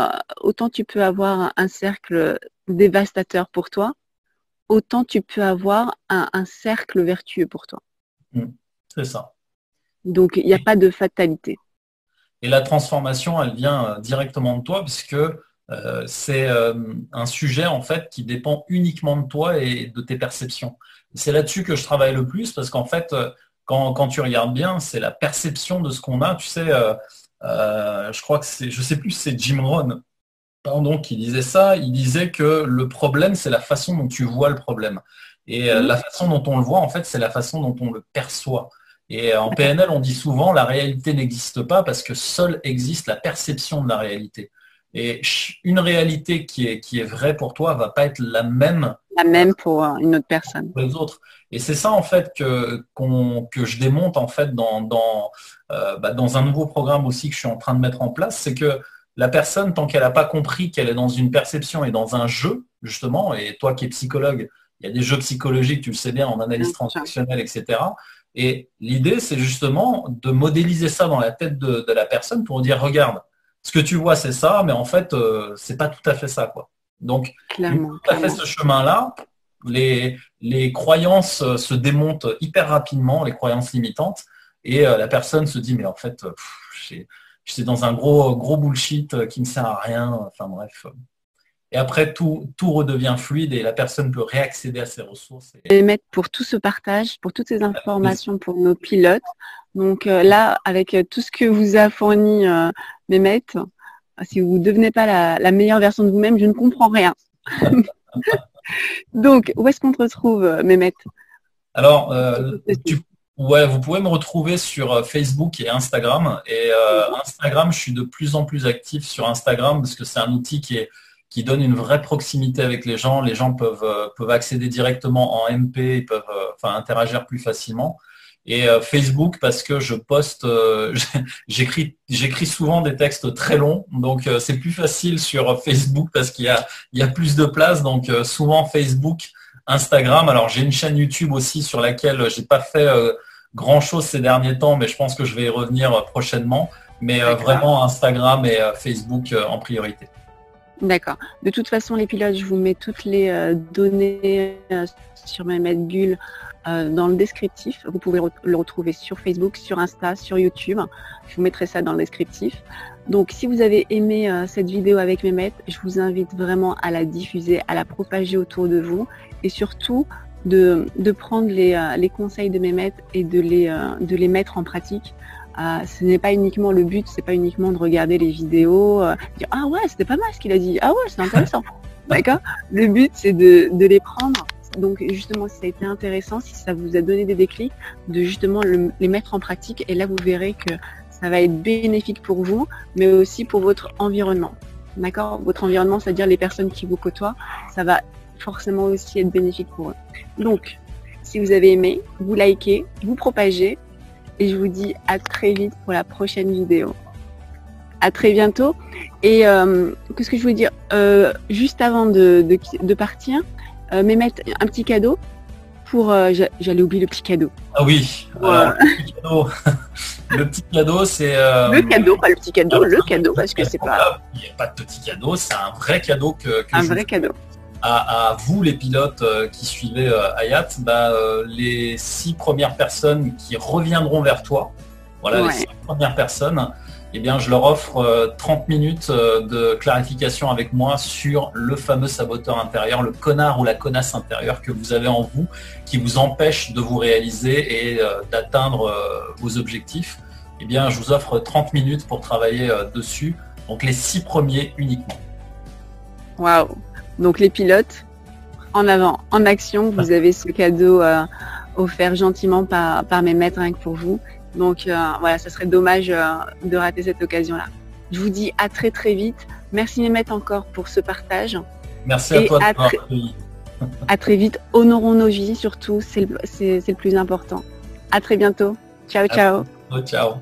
avoir un cercle dévastateur pour toi, autant tu peux avoir un cercle vertueux pour toi. c'est ça. Donc, il n'y a pas de fatalité. Et la transformation, elle vient directement de toi, puisque c'est un sujet en fait qui dépend uniquement de toi et de tes perceptions. C'est là-dessus que je travaille le plus, parce qu'en fait, quand tu regardes bien, c'est la perception de ce qu'on a. Tu sais, je crois que c'est, je sais plus si c'est Jim Rohn, pardon, qui disait ça. Il disait que le problème, c'est la façon dont tu vois le problème. Et Mhm. la façon dont on le voit, en fait, c'est la façon dont on le perçoit. Et en PNL, on dit souvent la réalité n'existe pas parce que seule existe la perception de la réalité. Et une réalité qui est vraie pour toi va pas être la même La même pour une autre personne. pour les autres. Et c'est ça en fait que je démonte en fait dans un nouveau programme aussi que je suis en train de mettre en place, c'est que la personne, tant qu'elle n'a pas compris qu'elle est dans une perception et dans un jeu, justement, et toi qui es psychologue, il y a des jeux psychologiques, tu le sais bien, en analyse Bien sûr. transactionnelle, etc. Et l'idée, c'est justement de modéliser ça dans la tête de la personne pour dire, regarde, ce que tu vois, c'est ça, mais en fait, c'est pas tout à fait ça, quoi. Donc, une fois Clairement, que tu as fait clairement. ce chemin-là, les croyances se démontent hyper rapidement, les croyances limitantes, et la personne se dit, mais en fait, j'étais dans un gros bullshit qui ne sert à rien, enfin bref. Et après, tout redevient fluide et la personne peut réaccéder à ses ressources. Et mettre pour tout ce partage, pour toutes ces informations pour nos pilotes. Donc là, avec tout ce que vous a fourni Mehmet, si vous ne devenez pas la meilleure version de vous-même, je ne comprends rien. Donc, où est-ce qu'on te retrouve, Mehmet? Alors, Ceci. ouais, vous pouvez me retrouver sur Facebook et Instagram. Et Instagram, je suis de plus en plus actif sur Instagram parce que c'est un outil qui donne une vraie proximité avec les gens. Les gens peuvent accéder directement en MP, ils peuvent enfin, interagir plus facilement. Et Facebook parce que je poste, j'écris souvent des textes très longs, donc c'est plus facile sur Facebook parce il y a plus de place. Donc souvent Facebook, Instagram. Alors j'ai une chaîne YouTube aussi sur laquelle j'ai pas fait grand chose ces derniers temps, mais je pense que je vais y revenir prochainement. Mais D'accord. vraiment Instagram et Facebook en priorité. D'accord. De toute façon, les pilotes, je vous mets toutes les données sur Mehmet Gül dans le descriptif. Vous pouvez le retrouver sur Facebook, sur Insta, sur YouTube. Je vous mettrai ça dans le descriptif. Donc, si vous avez aimé cette vidéo avec Mehmet, je vous invite vraiment à la diffuser, à la propager autour de vous et surtout de prendre les conseils de Mehmet et de les mettre en pratique. Ce n'est pas uniquement le but, c'est pas uniquement de regarder les vidéos, dire ah ouais c'était pas mal ce qu'il a dit, ah ouais c'est intéressant, d'accord. Le but c'est de les prendre. Donc justement si ça a été intéressant, si ça vous a donné des déclics, de justement les mettre en pratique et là vous verrez que ça va être bénéfique pour vous, mais aussi pour votre environnement, d'accord. Votre environnement, c'est-à-dire les personnes qui vous côtoient, ça va forcément aussi être bénéfique pour eux. Donc si vous avez aimé, vous likez, vous propagez. Et je vous dis à très vite pour la prochaine vidéo. À très bientôt. Et qu'est-ce que je voulais dire juste avant de partir, Mehmet, un petit cadeau pour... J'allais oublier le petit cadeau. Ah oui, alors, le petit cadeau, c'est... le cadeau, pas le petit cadeau, le cadeau, parce que c'est pas... Il n'y a pas de petit cadeau, c'est un vrai cadeau que un vrai cadeau. À vous les pilotes qui suivez Hayat, les 6 premières personnes qui reviendront vers toi, voilà, les 6 premières personnes, eh bien je leur offre 30 minutes de clarification avec moi sur le fameux saboteur intérieur, le connard ou la connasse intérieure que vous avez en vous, qui vous empêche de vous réaliser et d'atteindre vos objectifs. Eh bien je vous offre 30 minutes pour travailler dessus, donc les 6 premiers uniquement. Waouh! Donc les pilotes, en avant, en action, vous avez ce cadeau offert gentiment par Mehmet, rien que pour vous. Donc voilà, ça serait dommage de rater cette occasion-là. Je vous dis à très très vite. Merci Mehmet encore pour ce partage. Merci à toi de m'avoir accueilli. À très vite. Honorons nos vies surtout, c'est le plus important. À très bientôt. Ciao, ciao. Ciao.